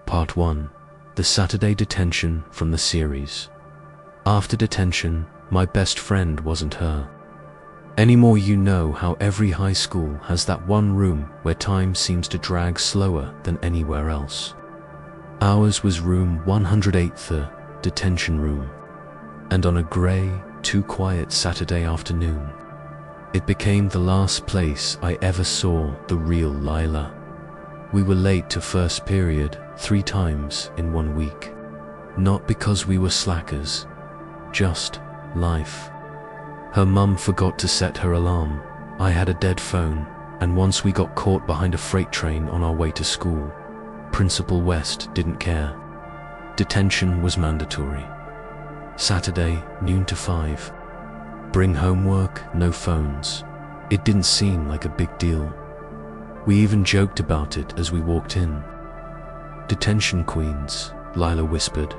Part 1. The Saturday detention from the series. After detention, my best friend wasn't her. Anymore. You know how every high school has that one room where time seems to drag slower than anywhere else. Ours was room 108, detention room. And on a grey, too quiet Saturday afternoon, it became the last place I ever saw the real Lyla. We were late to first period 3 times in 1 week. Not because we were slackers, just life. Her mum forgot to set her alarm. I had a dead phone, and once we got caught behind a freight train on our way to school, Principal West didn't care. Detention was mandatory. Saturday, noon to 5. Bring homework, no phones. It didn't seem like a big deal. We even joked about it as we walked in. Detention queens, Lyla whispered,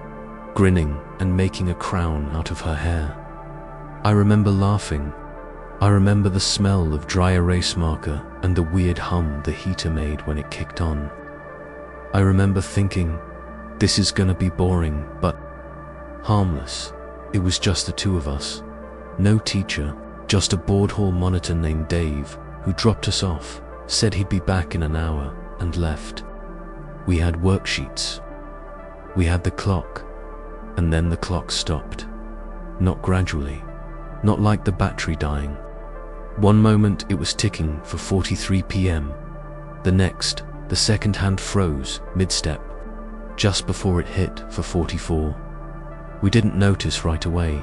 grinning and making a crown out of her hair. I remember laughing. I remember the smell of dry erase marker and the weird hum the heater made when it kicked on. I remember thinking, this is gonna be boring, but harmless. It was just the 2 of us. No teacher, just a board hall monitor named Dave, who dropped us off, said he'd be back in an hour, and left. We had worksheets. We had the clock, and then the clock stopped. Not gradually, not like the battery dying. One moment it was ticking for 43 p.m. The next, the second hand froze mid-step, just before it hit for 44. We didn't notice right away.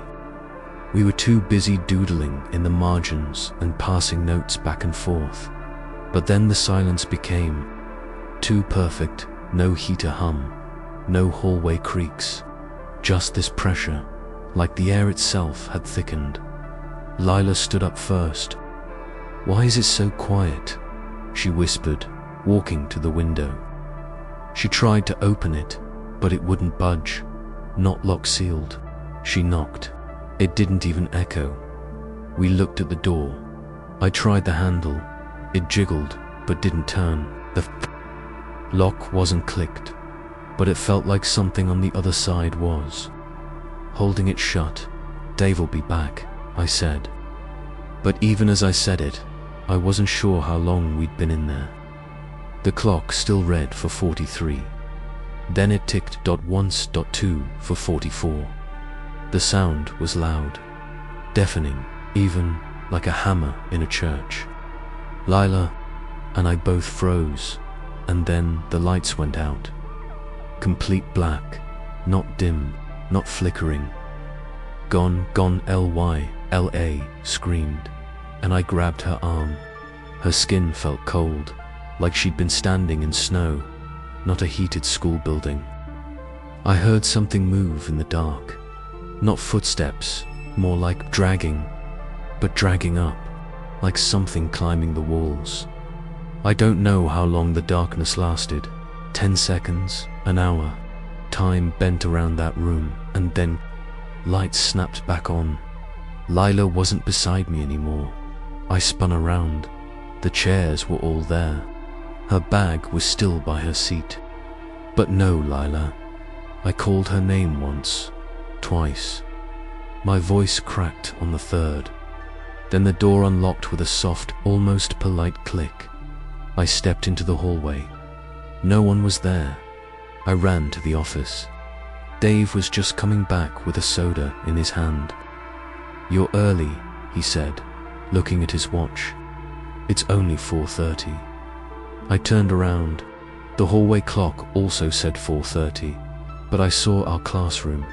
We were too busy doodling in the margins and passing notes back and forth. But then the silence became too perfect. No heater hum, no hallway creaks, just this pressure, like the air itself had thickened. Lyla stood up first. Why is it so quiet? She whispered, walking to the window. She tried to open it, but it wouldn't budge. Not lock-sealed. She knocked. It didn't even echo. We looked at the door. I tried the handle. It jiggled, but didn't turn. The lock wasn't clicked, but it felt like something on the other side was. Holding it shut. Dave will be back, I said. But even as I said it, I wasn't sure how long we'd been in there. The clock still read for 43. Then it ticked .once, .2 for 44. The sound was loud, deafening, even like a hammer in a church. Lyla and I both froze, and then the lights went out. Complete black, not dim, not flickering. Gone, gone, Lyla screamed, and I grabbed her arm. Her skin felt cold, like she'd been standing in snow, not a heated school building. I heard something move in the dark. Not footsteps, more like dragging, but dragging up, like something climbing the walls. I don't know how long the darkness lasted. 10 seconds, an hour. Time bent around that room, and then lights snapped back on. Lyla wasn't beside me anymore. I spun around. The chairs were all there. Her bag was still by her seat. But no Lyla. I called her name once, twice. My voice cracked on the 3rd. Then the door unlocked with a soft, almost polite click. I stepped into the hallway. No one was there. I ran to the office. Dave was just coming back with a soda in his hand. You're early, he said, looking at his watch. It's only 4:30. I turned around. The hallway clock also said 4:30, but I saw our classroom.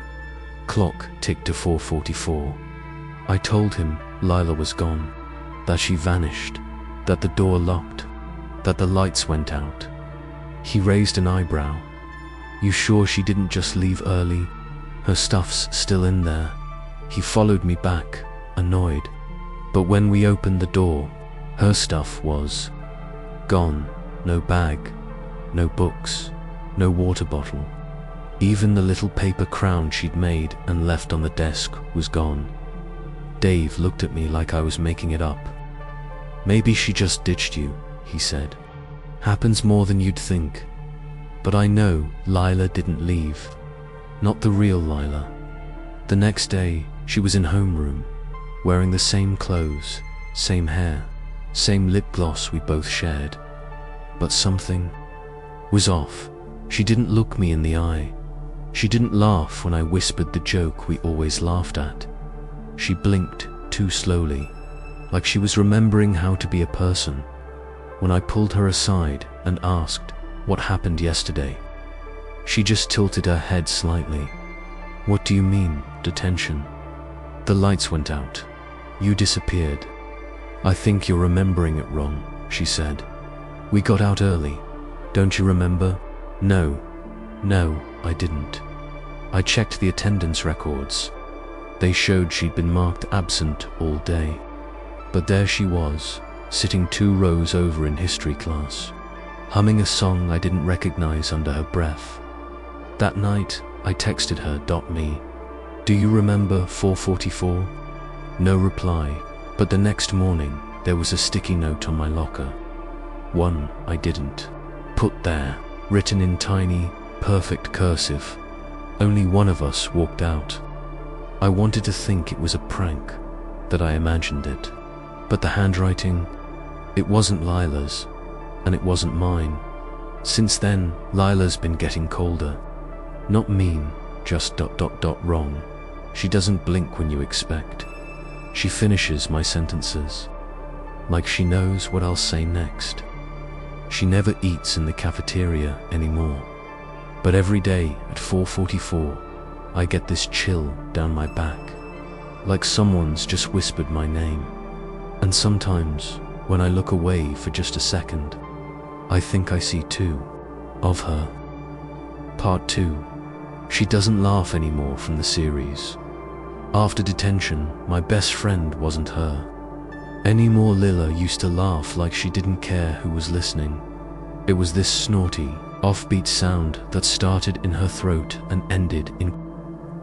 Clock ticked to 4:44. I told him Lyla was gone, that she vanished, that the door locked, that the lights went out. He raised an eyebrow. You sure she didn't just leave early? Her stuff's still in there. He followed me back, annoyed. But when we opened the door, her stuff was gone. No bag, no books, no water bottle. Even the little paper crown she'd made and left on the desk was gone. Dave looked at me like I was making it up. Maybe she just ditched you, he said. Happens more than you'd think. But I know Lyla didn't leave. Not the real Lyla. The next day, she was in homeroom, wearing the same clothes, same hair, same lip gloss we both shared. But something was off. She didn't look me in the eye. She didn't laugh when I whispered the joke we always laughed at. She blinked too slowly, like she was remembering how to be a person. When I pulled her aside and asked what happened yesterday, she just tilted her head slightly. What do you mean, detention? The lights went out. You disappeared. I think you're remembering it wrong, she said. We got out early. Don't you remember? No, I didn't. I checked the attendance records. They showed she'd been marked absent all day. But there she was, sitting 2 rows over in history class, humming a song I didn't recognize under her breath. That night, I texted her .me. Do you remember 4:44? No reply, but the next morning, there was a sticky note on my locker. One I didn't put there, written in tiny, perfect cursive. Only one of us walked out. I wanted to think it was a prank, that I imagined it. But the handwriting, it wasn't Lila's, and it wasn't mine. Since then, Lila's been getting colder. Not mean, just ... wrong. She doesn't blink when you expect. She finishes my sentences, like she knows what I'll say next. She never eats in the cafeteria anymore. But every day at 4:44, I get this chill down my back, like someone's just whispered my name. And sometimes, when I look away for just a second, I think I see 2 of her. Part 2. She doesn't laugh anymore from the series. After detention, my best friend wasn't her anymore. Lyla used to laugh like she didn't care who was listening. It was this snorty, offbeat sound that started in her throat and ended in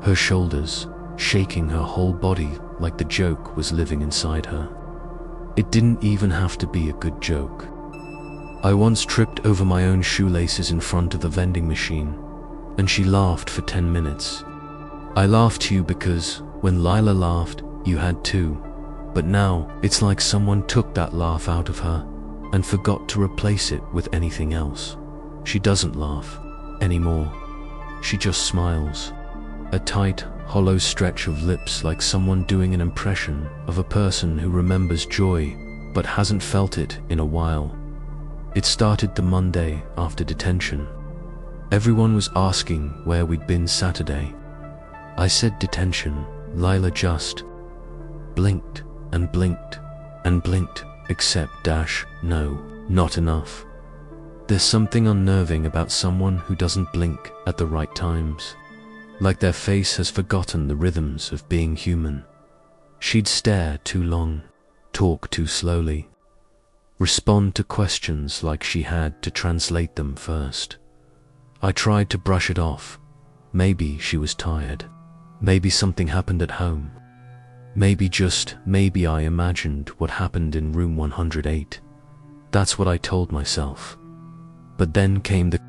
her shoulders, shaking her whole body like the joke was living inside her. It didn't even have to be a good joke. I once tripped over my own shoelaces in front of the vending machine, and she laughed for 10 minutes. I laughed too because when Lyla laughed, you had too. But now, it's like someone took that laugh out of her and forgot to replace it with anything else. She doesn't laugh anymore. She just smiles. A tight, hollow stretch of lips, like someone doing an impression of a person who remembers joy but hasn't felt it in a while. It started the Monday after detention. Everyone was asking where we'd been Saturday. I said detention. Lyla just blinked and blinked and blinked, except no, not enough. There's something unnerving about someone who doesn't blink at the right times, like their face has forgotten the rhythms of being human. She'd stare too long, talk too slowly, respond to questions like she had to translate them first. I tried to brush it off. Maybe she was tired. Maybe something happened at home. Maybe I imagined what happened in room 108. That's what I told myself. But then came the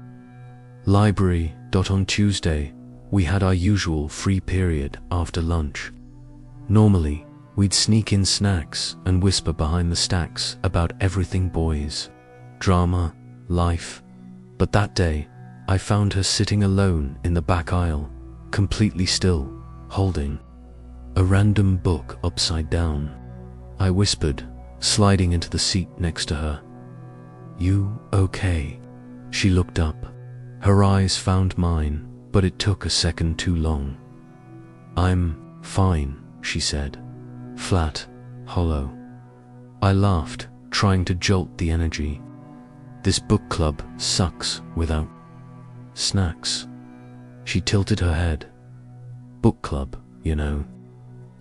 library. On Tuesday, we had our usual free period after lunch. Normally, we'd sneak in snacks and whisper behind the stacks about everything boys, drama, life. But that day, I found her sitting alone in the back aisle, completely still, holding a random book upside down. I whispered, sliding into the seat next to her. You okay? She looked up. Her eyes found mine, but it took a second too long. I'm fine, she said. Flat, hollow. I laughed, trying to jolt the energy. This book club sucks without snacks. She tilted her head. Book club, you know.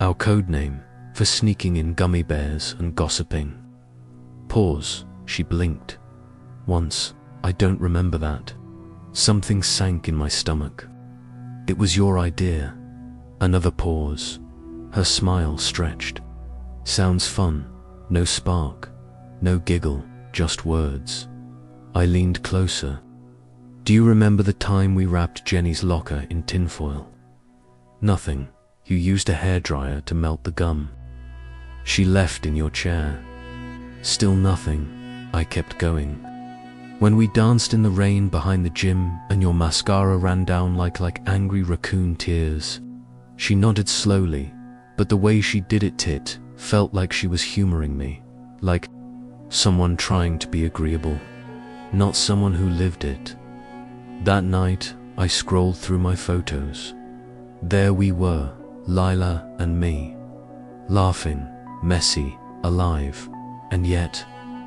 Our code name for sneaking in gummy bears and gossiping. Pause, she blinked. Once, I don't remember that. Something sank in my stomach. It was your idea. Another pause. Her smile stretched. Sounds fun. No spark. No giggle, just words. I leaned closer. Do you remember the time we wrapped Jenny's locker in tinfoil? Nothing. You used a hairdryer to melt the gum. She left in your chair. Still nothing. I kept going. When we danced in the rain behind the gym and your mascara ran down like angry raccoon tears. She nodded slowly, but the way she did it felt like she was humoring me, like someone trying to be agreeable, not someone who lived it. That night, I scrolled through my photos. There we were, Lyla and me, laughing, messy, alive, and yet,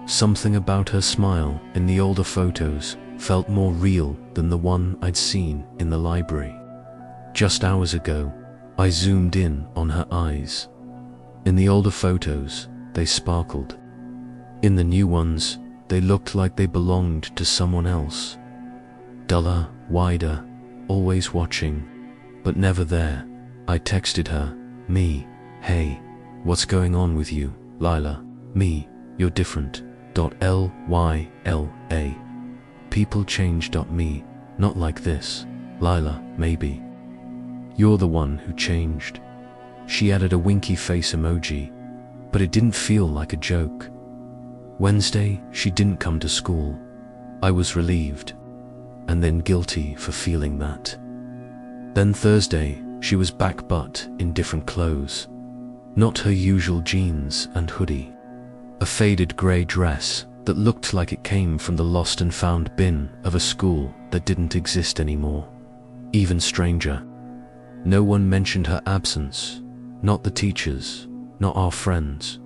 something about her smile in the older photos felt more real than the one I'd seen in the library. Just hours ago, I zoomed in on her eyes. In the older photos, they sparkled. In the new ones, they looked like they belonged to someone else. Duller, wider, always watching, but never there. I texted her, me, hey, what's going on with you, Lyla? Me, you're different. Lyla. People change. Me, not like this. Lyla, maybe. You're the one who changed. She added a winky face emoji, but it didn't feel like a joke. Wednesday, she didn't come to school. I was relieved, and then guilty for feeling that. Then Thursday, she was back but in different clothes. Not her usual jeans and hoodie. A faded grey dress that looked like it came from the lost and found bin of a school that didn't exist anymore. Even stranger. No one mentioned her absence, not the teachers, not our friends.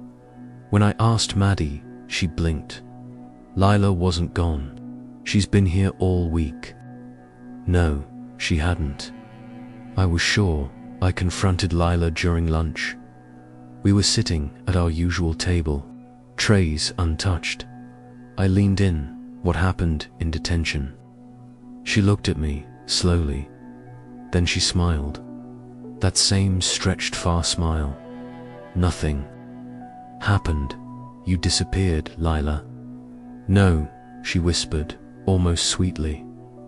When I asked Maddie, she blinked. Lyla wasn't gone. She's been here all week. No, she hadn't. I was sure. I confronted Lyla during lunch. We were sitting at our usual table, trays untouched. I leaned in. What happened in detention? She looked at me, slowly. Then she smiled. That same stretched far smile. Nothing happened. You disappeared, Lyla. No, she whispered, almost sweetly.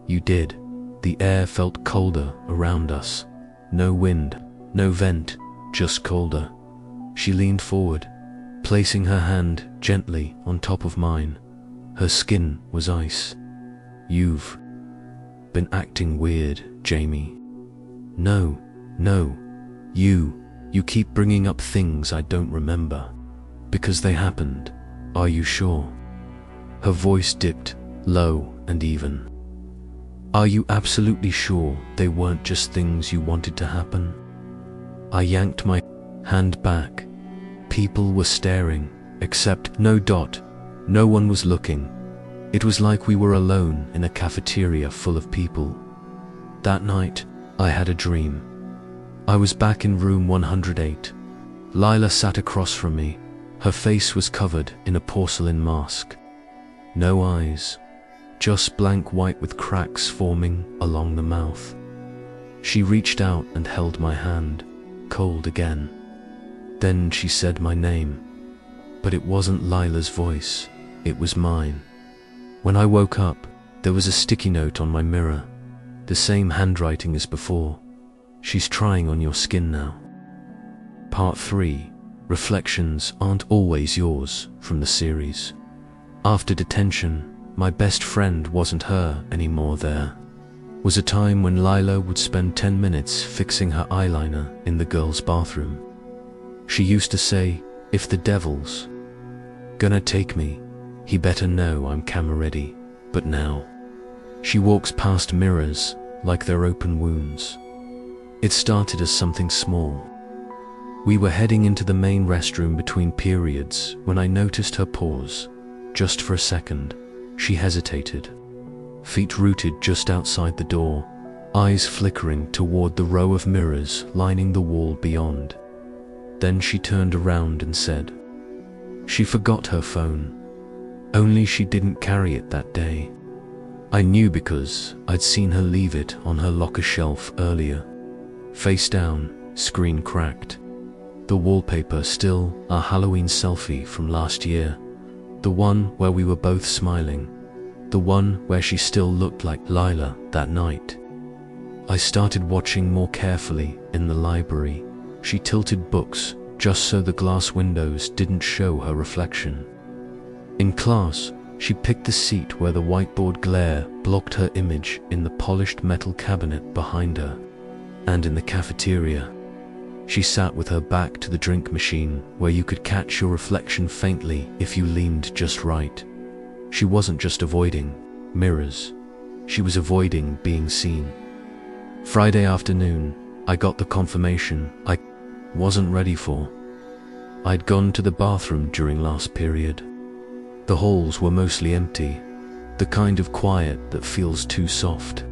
You did. The air felt colder around us. No wind, no vent, just colder. She leaned forward, placing her hand gently on top of mine. Her skin was ice. You've been acting weird, Jamie. No. You keep bringing up things I don't remember. Because they happened. Are you sure? Her voice dipped, low and even. Are you absolutely sure they weren't just things you wanted to happen? I yanked my hand back. People were staring, except no one was looking. It was like we were alone in a cafeteria full of people. That night, I had a dream. I was back in room 108. Lyla sat across from me. Her face was covered in a porcelain mask. No eyes, just blank white with cracks forming along the mouth. She reached out and held my hand, cold again. Then she said my name, but it wasn't Lyla's voice, it was mine. When I woke up, there was a sticky note on my mirror, the same handwriting as before. She's trying on your skin now. Part 3, Reflections Aren't Always Yours, from the series. After detention, my best friend wasn't her anymore. There was a time when Lyla would spend 10 minutes fixing her eyeliner in the girls' bathroom. She used to say, if the devil's gonna take me, he better know I'm camera ready. But now, she walks past mirrors like they're open wounds. It started as something small. We were heading into the main restroom between periods when I noticed her pause. Just for a second, she hesitated. Feet rooted just outside the door, eyes flickering toward the row of mirrors lining the wall beyond. Then she turned around and said, she forgot her phone. Only she didn't carry it that day. I knew because I'd seen her leave it on her locker shelf earlier. Face down, screen cracked. The wallpaper still our Halloween selfie from last year, the one where we were both smiling. the one where she still looked like Lyla that night. I started watching more carefully in the library. She tilted books just so the glass windows didn't show her reflection. In class, she picked the seat where the whiteboard glare blocked her image in the polished metal cabinet behind her. And in the cafeteria, she sat with her back to the drink machine where you could catch your reflection faintly if you leaned just right. She wasn't just avoiding mirrors, she was avoiding being seen. Friday afternoon, I got the confirmation I wasn't ready for. I'd gone to the bathroom during last period. The halls were mostly empty, the kind of quiet that feels too soft,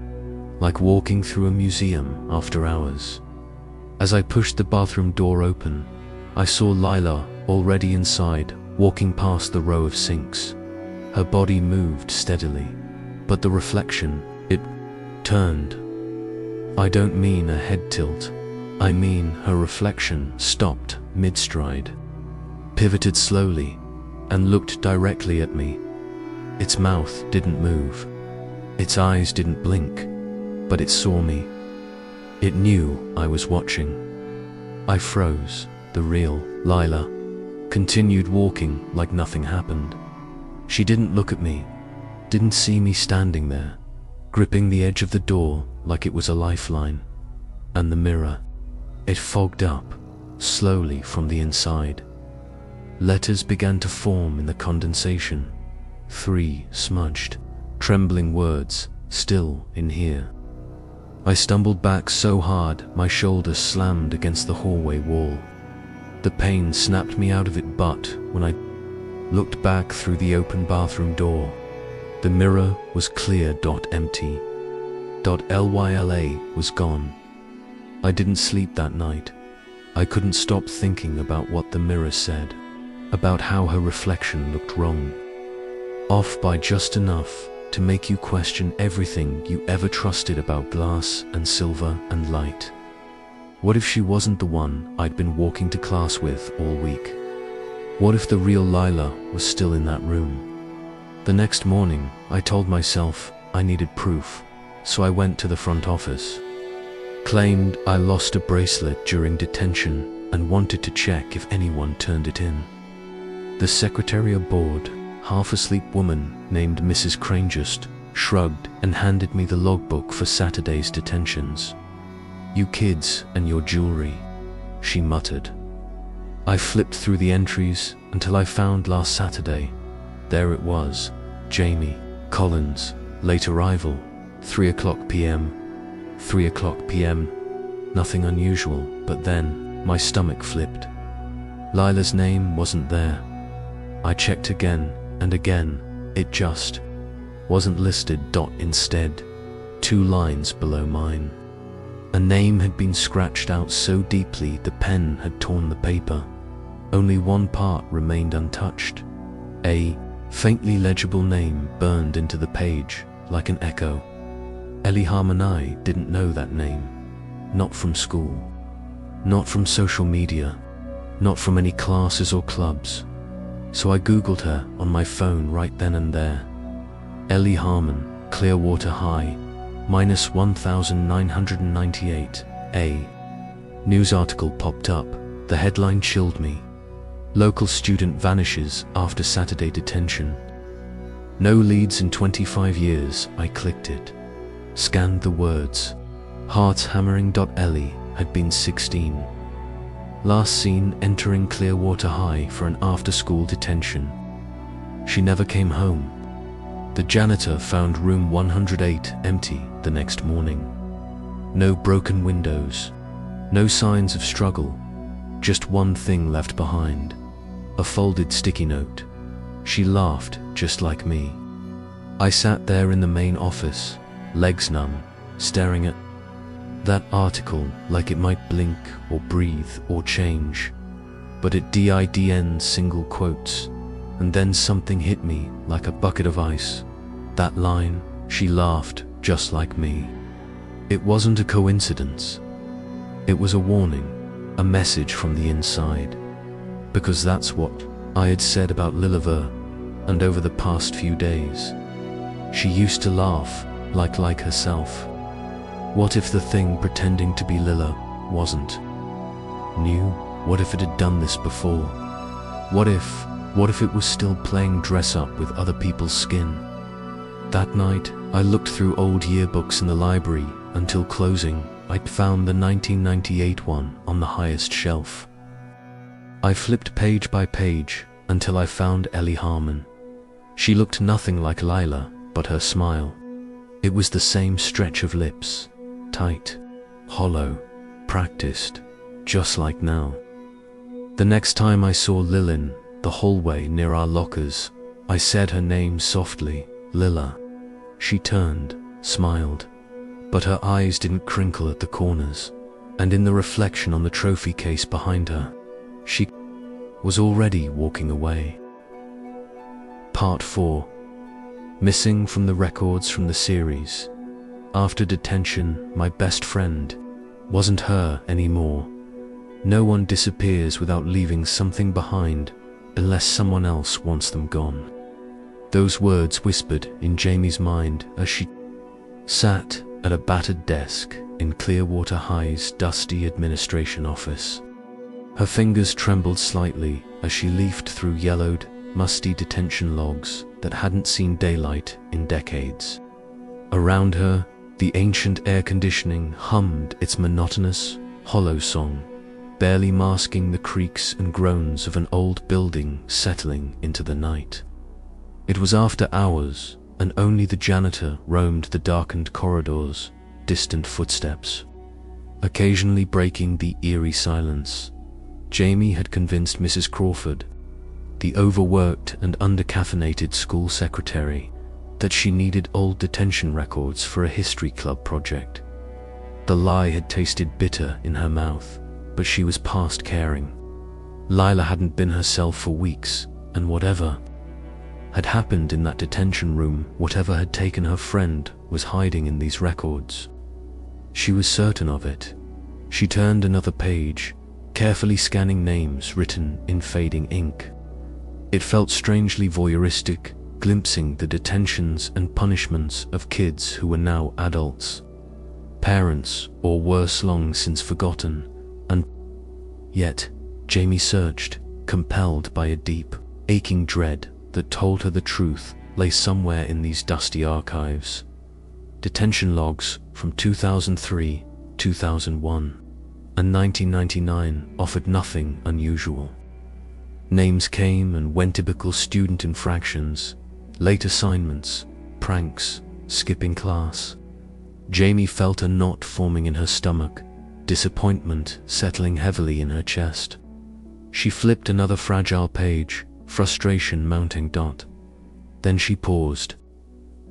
like walking through a museum after hours. As I pushed the bathroom door open, I saw Lyla already inside, walking past the row of sinks. Her body moved steadily, but the reflection, it turned. I don't mean a head tilt, I mean her reflection stopped mid-stride, pivoted slowly, and looked directly at me. Its mouth didn't move, its eyes didn't blink, but it saw me. It knew I was watching. I froze. The real Lyla continued walking like nothing happened. She didn't look at me, didn't see me standing there, gripping the edge of the door like it was a lifeline. And the mirror, it fogged up, slowly from the inside. Letters began to form in the condensation. 3 smudged, trembling words, still in here. I stumbled back so hard my shoulder slammed against the hallway wall. The pain snapped me out of it, but when I looked back through the open bathroom door, the mirror was clear. Empty. Lyla was gone. I didn't sleep that night. I couldn't stop thinking about what the mirror said, about how her reflection looked wrong, off by just enough to make you question everything you ever trusted about glass and silver and light. What if she wasn't the one I'd been walking to class with all week? What if the real Lyla was still in that room? The next morning, I told myself I needed proof, so I went to the front office. Claimed I lost a bracelet during detention and wanted to check if anyone turned it in. The secretary aboard, half-asleep woman named Mrs. Cranejust, shrugged and handed me the logbook for Saturday's detentions. "You kids and your jewelry," she muttered. I flipped through the entries until I found last Saturday. There it was, Jamie Collins, late arrival, 3:00 p.m. 3:00 p.m. Nothing unusual, but then my stomach flipped. Lyla's name wasn't there. I checked again and again, it just wasn't listed. Instead, 2 lines below mine. A name had been scratched out so deeply the pen had torn the paper. Only one part remained untouched. A faintly legible name burned into the page like an echo. Eliham and I didn't know that name. Not from school. Not from social media. Not from any classes or clubs. So I googled her on my phone right then and there. Ellie Harmon, Clearwater High, -1998, A. News article popped up. The headline chilled me. Local student vanishes after Saturday detention. No leads in 25 years. I clicked it. Scanned the words. Hearts hammering. Ellie had been 16. Last seen entering Clearwater High for an after-school detention. She never came home. The janitor found room 108 empty the next morning. No broken windows. No signs of struggle. Just one thing left behind. A folded sticky note. She laughed just like me. I sat there in the main office, legs numb, staring at that article like it might blink or breathe or change. But it didn't, single quotes. And then something hit me like a bucket of ice. That line, she laughed just like me. It wasn't a coincidence. It was a warning, a message from the inside. Because that's what I had said about Leoforos, and over the past few days, She used to laugh, like herself. What if the thing pretending to be Lyla wasn't new? What if it had done this before? What if it was still playing dress up with other people's skin? That night, I looked through old yearbooks in the library until closing. I'd found the 1998 one on the highest shelf. I flipped page by page until I found Ellie Harmon. She looked nothing like Lyla, but her smile. It was the same stretch of lips, tight, hollow, practiced, just like now. The next time I saw Lilin, the hallway near our lockers, I said her name softly, Lyla. She turned, smiled, but her eyes didn't crinkle at the corners, and in the reflection on the trophy case behind her, she was already walking away. Part 4. Missing from the records from the series. After detention, my best friend wasn't her anymore. No one disappears without leaving something behind unless someone else wants them gone. Those words whispered in Jamie's mind as she sat at a battered desk in Clearwater High's dusty administration office. Her fingers trembled slightly as she leafed through yellowed, musty detention logs that hadn't seen daylight in decades. Around her, the ancient air conditioning hummed its monotonous, hollow song, barely masking the creaks and groans of an old building settling into the night. It was after hours, and only the janitor roamed the darkened corridors, distant footsteps, occasionally breaking the eerie silence. Jamie had convinced Mrs. Crawford, the overworked and undercaffeinated school secretary, that she needed old detention records for a history club project. The lie had tasted bitter in her mouth, but she was past caring. Lyla hadn't been herself for weeks, and whatever had happened in that detention room, whatever had taken her friend, was hiding in these records. She was certain of it. She turned another page, carefully scanning names written in fading ink. It felt strangely voyeuristic, glimpsing the detentions and punishments of kids who were now adults, parents, or worse, long since forgotten. And yet, Jamie searched, compelled by a deep, aching dread that told her the truth lay somewhere in these dusty archives. Detention logs from 2003, 2001, and 1999 offered nothing unusual. Names came and went, typical student infractions, late assignments, pranks, skipping class. Jamie felt a knot forming in her stomach, disappointment settling heavily in her chest. She flipped another fragile page, frustration mounting. Then she paused.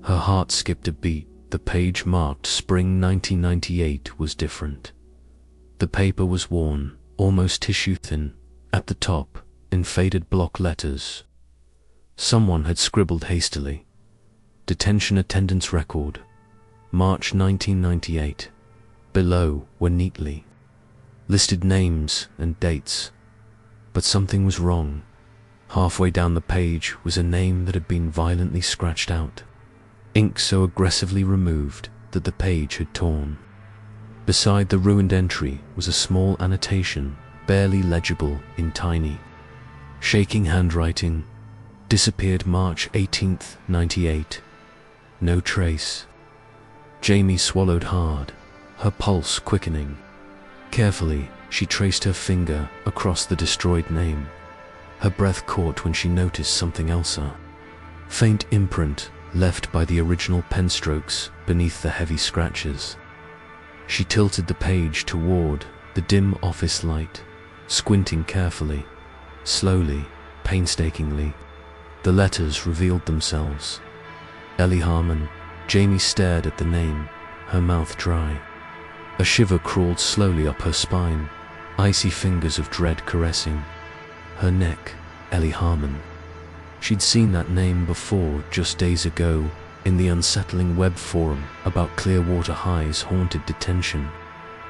Her heart skipped a beat. The page marked spring 1998 was different. The paper was worn, almost tissue thin. At the top, in faded block letters, someone had scribbled hastily, "Detention attendance record, March 1998. Below were neatly listed names and dates. But something was wrong. Halfway down the page was a name that had been violently scratched out, ink so aggressively removed that the page had torn. Beside the ruined entry was a small annotation, barely legible in tiny, shaking handwriting. Disappeared March 18th, 98. No trace. Jamie swallowed hard, her pulse quickening. Carefully, she traced her finger across the destroyed name. Her breath caught when she noticed something else. A faint imprint left by the original pen strokes beneath the heavy scratches. She tilted the page toward the dim office light, squinting carefully. Slowly, painstakingly, the letters revealed themselves. Ellie Harmon. Jamie stared at the name, her mouth dry. A shiver crawled slowly up her spine, icy fingers of dread caressing her neck. Ellie Harmon. She'd seen that name before, just days ago, in the unsettling web forum about Clearwater High's haunted detention.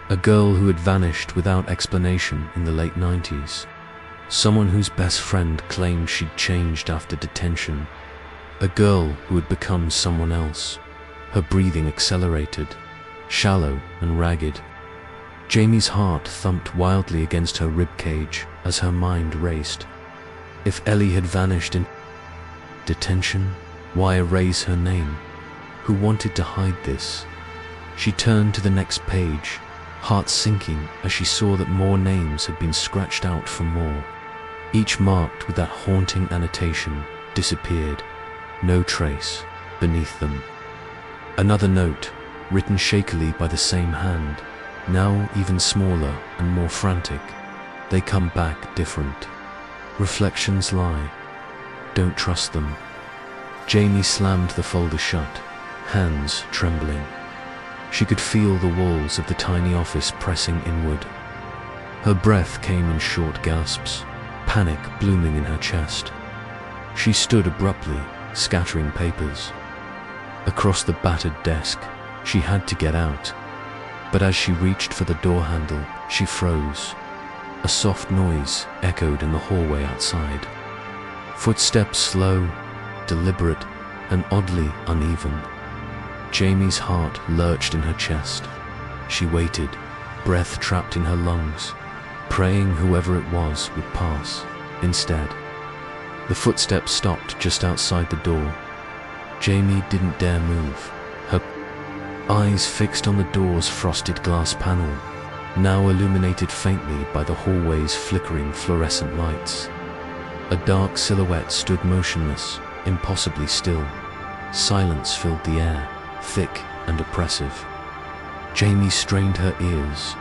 A girl who had vanished without explanation in the late 90s. Someone whose best friend claimed she'd changed after detention. A girl who had become someone else. Her breathing accelerated, shallow and ragged. Jamie's heart thumped wildly against her ribcage as her mind raced. If Ellie had vanished in detention, why erase her name? Who wanted to hide this? She turned to the next page, heart sinking as she saw that more names had been scratched out for more. Each marked with that haunting annotation disappeared, no trace beneath them. Another note, written shakily by the same hand, now even smaller and more frantic. They come back different. Reflections lie. Don't trust them. Jamie slammed the folder shut, hands trembling. She could feel the walls of the tiny office pressing inward. Her breath came in short gasps, panic blooming in her chest. She stood abruptly, scattering papers. Across the battered desk, she had to get out. But as she reached for the door handle, she froze. A soft noise echoed in the hallway outside. Footsteps slow, deliberate, and oddly uneven. Jamie's heart lurched in her chest. She waited, breath trapped in her lungs, praying whoever it was would pass. Instead, the footsteps stopped just outside the door. Jamie didn't dare move, her eyes fixed on the door's frosted glass panel, now illuminated faintly by the hallway's flickering fluorescent lights. A dark silhouette stood motionless, impossibly still. Silence filled the air, thick and oppressive. Jamie strained her ears,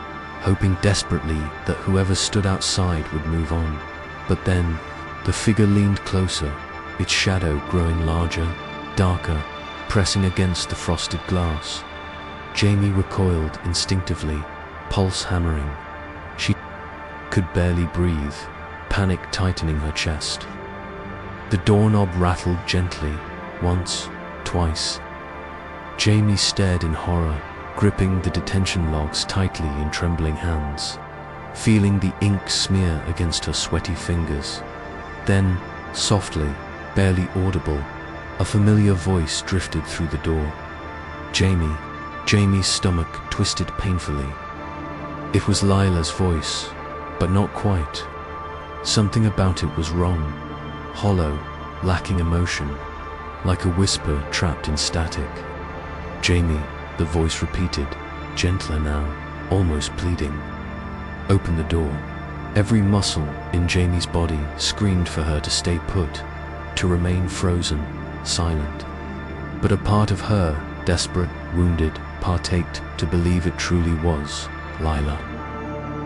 hoping desperately that whoever stood outside would move on. But then, the figure leaned closer, its shadow growing larger, darker, pressing against the frosted glass. Jamie recoiled instinctively, pulse hammering. She could barely breathe, panic tightening her chest. The doorknob rattled gently, once, twice. Jamie stared in horror, gripping the detention logs tightly in trembling hands, feeling the ink smear against her sweaty fingers. Then, softly, barely audible, a familiar voice drifted through the door. Jamie. Jamie's stomach twisted painfully. It was Lyla's voice, but not quite. Something about it was wrong, hollow, lacking emotion, like a whisper trapped in static. Jamie, the voice repeated, gentler now, almost pleading. Open the door. Every muscle in Jamie's body screamed for her to stay put, to remain frozen, silent. But a part of her, desperate, wounded, partaked to believe it truly was Lyla.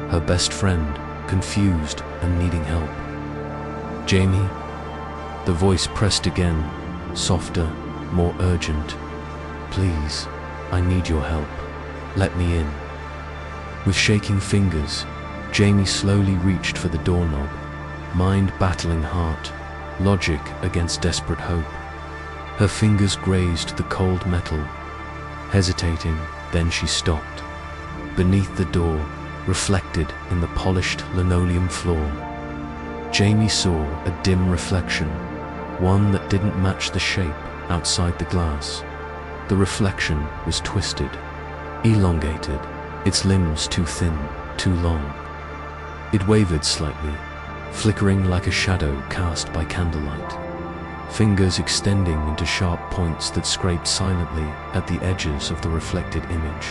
Her best friend, confused and needing help. Jamie? The voice pressed again, softer, more urgent. Please, I need your help. Let me in. With shaking fingers, Jamie slowly reached for the doorknob, mind battling heart, logic against desperate hope. Her fingers grazed the cold metal. Hesitating, then she stopped. Beneath the door, reflected in the polished linoleum floor, Jamie saw a dim reflection, one that didn't match the shape outside the glass. The reflection was twisted, elongated, its limbs too thin, too long. It wavered slightly, flickering like a shadow cast by candlelight, fingers extending into sharp points that scraped silently at the edges of the reflected image.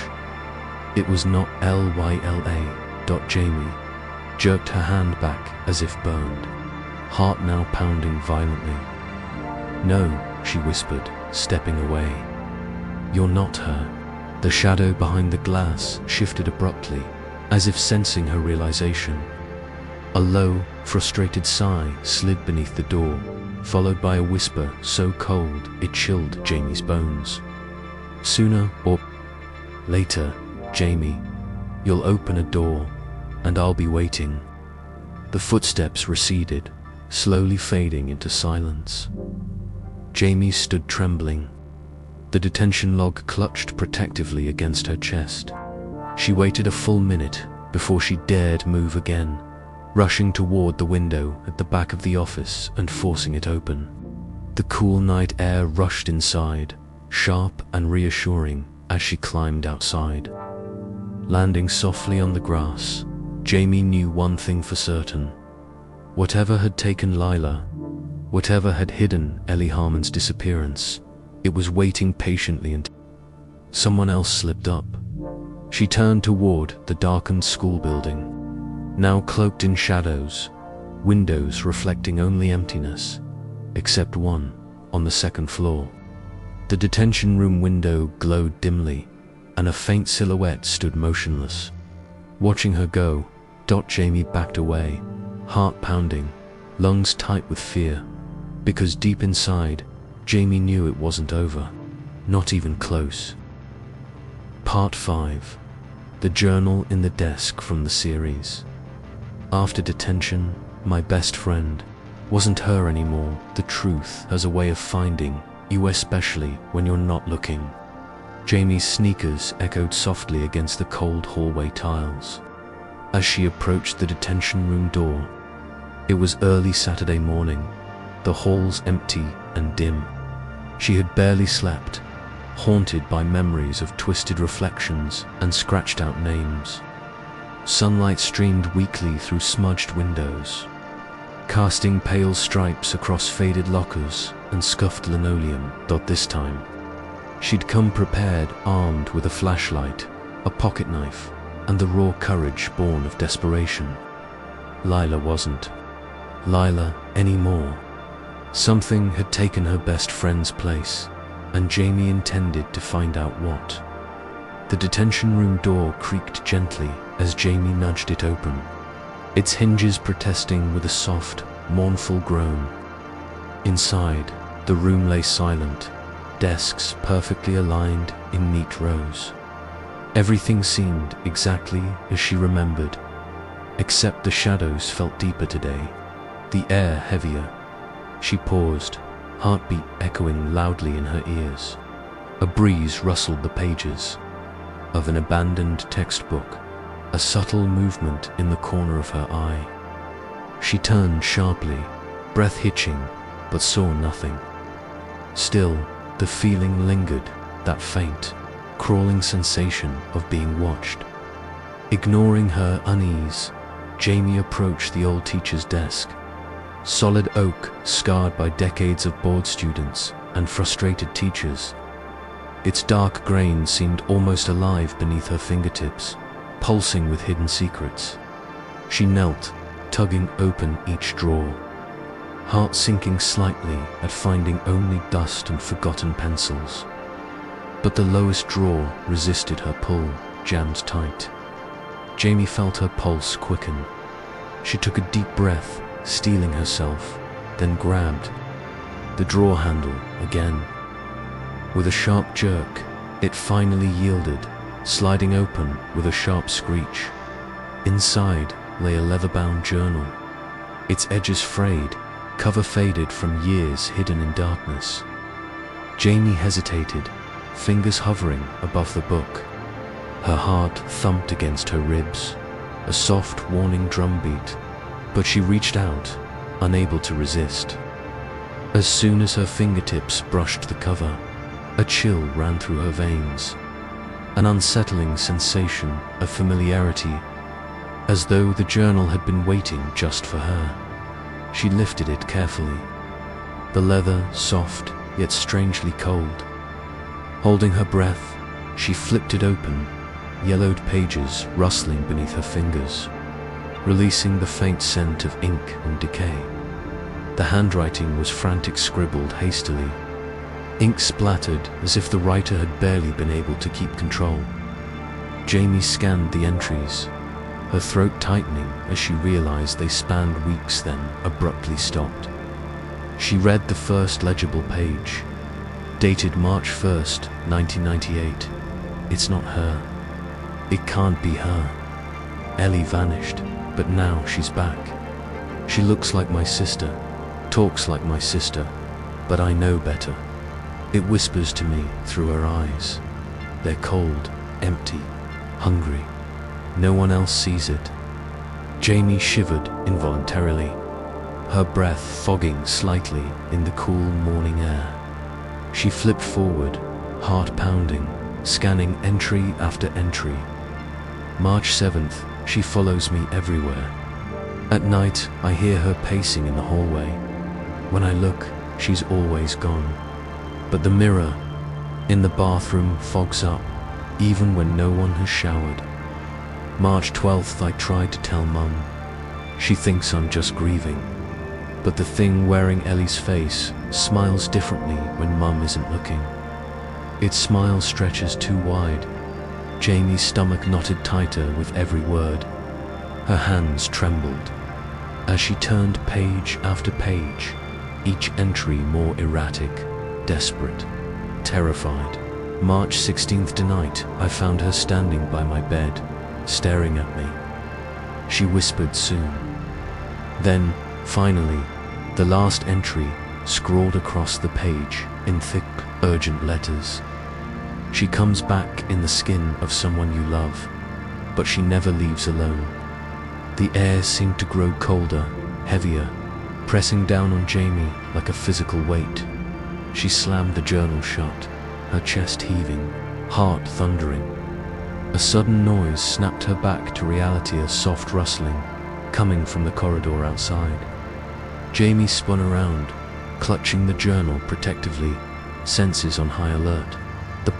It was not Lyla.Jamie, jerked her hand back as if burned, heart now pounding violently. No, she whispered, stepping away. You're not her. The shadow behind the glass shifted abruptly, as if sensing her realization. A low, frustrated sigh slid beneath the door, followed by a whisper so cold it chilled Jamie's bones. Sooner or later, Jamie, you'll open a door, and I'll be waiting. The footsteps receded, slowly fading into silence. Jamie stood trembling. The detention log clutched protectively against her chest. She waited a full minute before she dared move again, rushing toward the window at the back of the office and forcing it open. The cool night air rushed inside, sharp and reassuring as she climbed outside. Landing softly on the grass, Jamie knew one thing for certain. Whatever had taken Lyla, whatever had hidden Ellie Harmon's disappearance, it was waiting patiently until someone else slipped up. She turned toward the darkened school building, now cloaked in shadows, windows reflecting only emptiness, except one on the second floor. The detention room window glowed dimly, and a faint silhouette stood motionless. Watching her go, Jamie backed away, heart pounding, lungs tight with fear, because deep inside, Jamie knew it wasn't over, not even close. Part 5. The journal in the desk from the series. After detention, my best friend wasn't her anymore. The truth has a way of finding you, especially when you're not looking. Jamie's sneakers echoed softly against the cold hallway tiles as she approached the detention room door. It was early Saturday morning, the halls empty and dim. She had barely slept, haunted by memories of twisted reflections and scratched out names. Sunlight streamed weakly through smudged windows, casting pale stripes across faded lockers and scuffed linoleum. This time, she'd come prepared, armed with a flashlight, a pocket knife, and the raw courage born of desperation. Lyla wasn't Lyla anymore. Something had taken her best friend's place, and Jamie intended to find out what. The detention room door creaked gently as Jamie nudged it open, its hinges protesting with a soft, mournful groan. Inside, the room lay silent, desks perfectly aligned in neat rows. Everything seemed exactly as she remembered, except the shadows felt deeper today, the air heavier. She paused, heartbeat echoing loudly in her ears. A breeze rustled the pages of an abandoned textbook, a subtle movement in the corner of her eye. She turned sharply, breath hitching, but saw nothing. Still, the feeling lingered, that faint, crawling sensation of being watched. Ignoring her unease, Jamie approached the old teacher's desk. Solid oak, scarred by decades of bored students and frustrated teachers. Its dark grain seemed almost alive beneath her fingertips, pulsing with hidden secrets. She knelt, tugging open each drawer, heart sinking slightly at finding only dust and forgotten pencils. But the lowest drawer resisted her pull, jammed tight. Jamie felt her pulse quicken. She took a deep breath, steeling herself, then grabbed the drawer handle again. With a sharp jerk, it finally yielded, sliding open with a sharp screech. Inside lay a leather-bound journal, its edges frayed, cover faded from years hidden in darkness. Jamie hesitated, fingers hovering above the book. Her heart thumped against her ribs, a soft warning drumbeat, but she reached out, unable to resist. As soon as her fingertips brushed the cover, a chill ran through her veins, an unsettling sensation of familiarity, as though the journal had been waiting just for her. She lifted it carefully, the leather soft yet strangely cold. Holding her breath, she flipped it open, yellowed pages rustling beneath her fingers, releasing the faint scent of ink and decay. The handwriting was frantic, scribbled hastily. Ink splattered as if the writer had barely been able to keep control. Jamie scanned the entries, her throat tightening as she realized they spanned weeks, then abruptly stopped. She read the first legible page, dated March 1st, 1998. It's not her. It can't be her. Ellie vanished, but now she's back. She looks like my sister, talks like my sister, but I know better. It whispers to me through her eyes. They're cold, empty, hungry. No one else sees it. Jamie shivered involuntarily. her breath fogging slightly in the cool morning air. She flipped forward, heart pounding, scanning entry after entry. March 7th, she follows me everywhere. At night, I hear her pacing in the hallway. When I look, she's always gone. But the mirror in the bathroom fogs up, even when no one has showered. March 12th, I tried to tell Mum. She thinks I'm just grieving. But the thing wearing Ellie's face smiles differently when Mum isn't looking. Its smile stretches too wide. Jamie's stomach knotted tighter with every word. Her hands trembled as she turned page after page, each entry more erratic, desperate, terrified. March 16th tonight, I found her standing by my bed, staring at me. She whispered soon. Then, finally, the last entry scrawled across the page in thick, urgent letters. She comes back in the skin of someone you love, but she never leaves alone. The air seemed to grow colder, heavier, pressing down on Jamie like a physical weight. She slammed the journal shut, her chest heaving, heart thundering. A sudden noise snapped her back to reality, a soft rustling, coming from the corridor outside. Jamie spun around, clutching the journal protectively, senses on high alert. The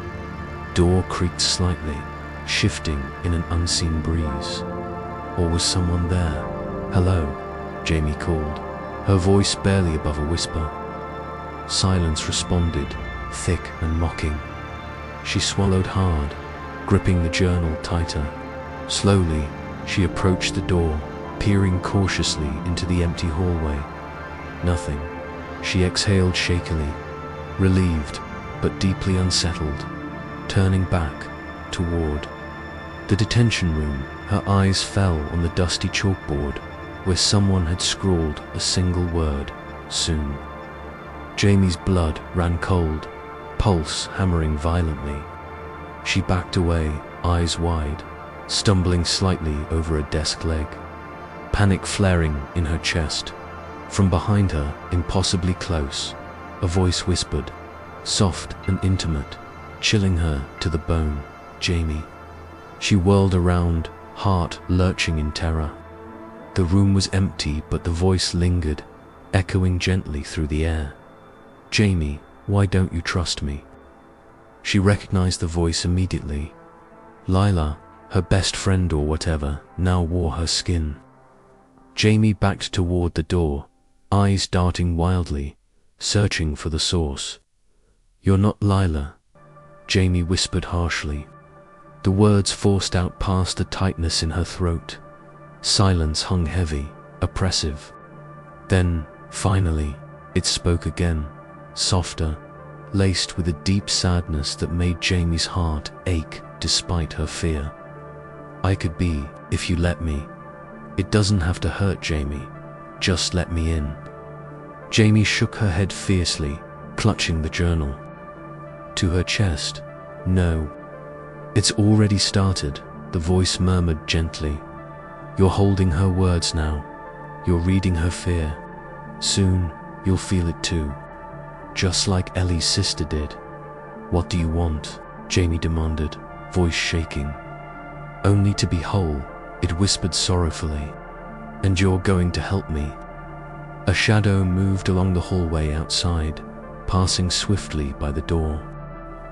door creaked slightly, shifting in an unseen breeze. Or was someone there? "Hello," Jamie called, her voice barely above a whisper. Silence responded, thick and mocking. She swallowed hard, gripping the journal tighter. Slowly, she approached the door, peering cautiously into the empty hallway. Nothing. She exhaled shakily, relieved but deeply unsettled, turning back toward the detention room. Her eyes fell on the dusty chalkboard where someone had scrawled a single word: soon. Jamie's blood ran cold, pulse hammering violently. She backed away, eyes wide, stumbling slightly over a desk leg, panic flaring in her chest. From behind her, impossibly close, a voice whispered, soft and intimate, chilling her to the bone, "Jamie." She whirled around, heart lurching in terror. The room was empty, but the voice lingered, echoing gently through the air. "Jamie, why don't you trust me?" She recognized the voice immediately. Lyla, her best friend or whatever, now wore her skin. Jamie backed toward the door, eyes darting wildly, searching for the source. "You're not Lyla," Jamie whispered harshly. The words forced out past the tightness in her throat. Silence hung heavy, oppressive. Then, finally, it spoke again, softer, laced with a deep sadness that made Jamie's heart ache despite her fear. "I could be, if you let me. It doesn't have to hurt, Jamie. Just let me in." Jamie shook her head fiercely, clutching the journal. To her chest, "No. It's already started," the voice murmured gently. "You're holding her words now. You're reading her fear. Soon, you'll feel it too. Just like Ellie's sister did." "What do you want?" Jamie demanded, voice shaking. "Only to be whole," it whispered sorrowfully. "And you're going to help me." A shadow moved along the hallway outside, passing swiftly by the door.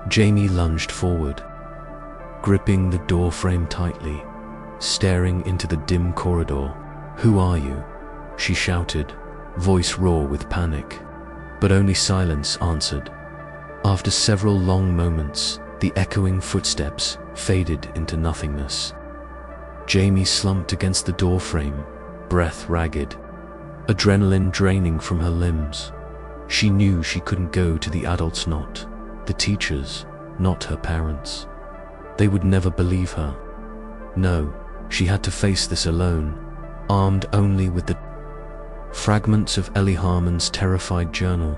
Jamie lunged forward, gripping the door frame tightly, staring into the dim corridor. "Who are you?" she shouted, voice raw with panic. But only silence answered. After several long moments, the echoing footsteps faded into nothingness. Jamie slumped against the doorframe, breath ragged, adrenaline draining from her limbs. She knew she couldn't go to the adults, not the teachers, not her parents. They would never believe her. No, she had to face this alone, armed only with the fragments of Ellie Harmon's terrified journal.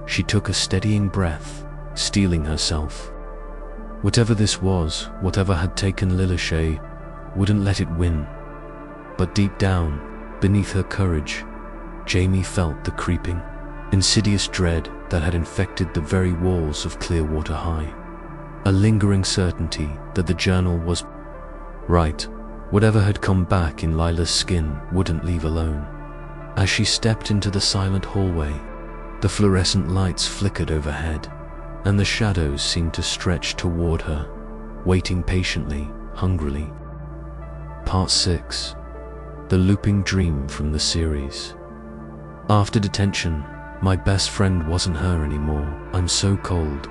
She took a steadying breath, steeling herself. Whatever this was, whatever had taken Lyla, wouldn't let it win. But deep down, beneath her courage, Jamie felt the creeping, insidious dread that had infected the very walls of Clearwater High. A lingering certainty that the journal was right. Whatever had come back in Lyla's skin wouldn't leave alone. As she stepped into the silent hallway, the fluorescent lights flickered overhead, and the shadows seemed to stretch toward her, waiting patiently, hungrily. Part 6. The looping dream from the series. After detention, my best friend wasn't her anymore. I'm so cold.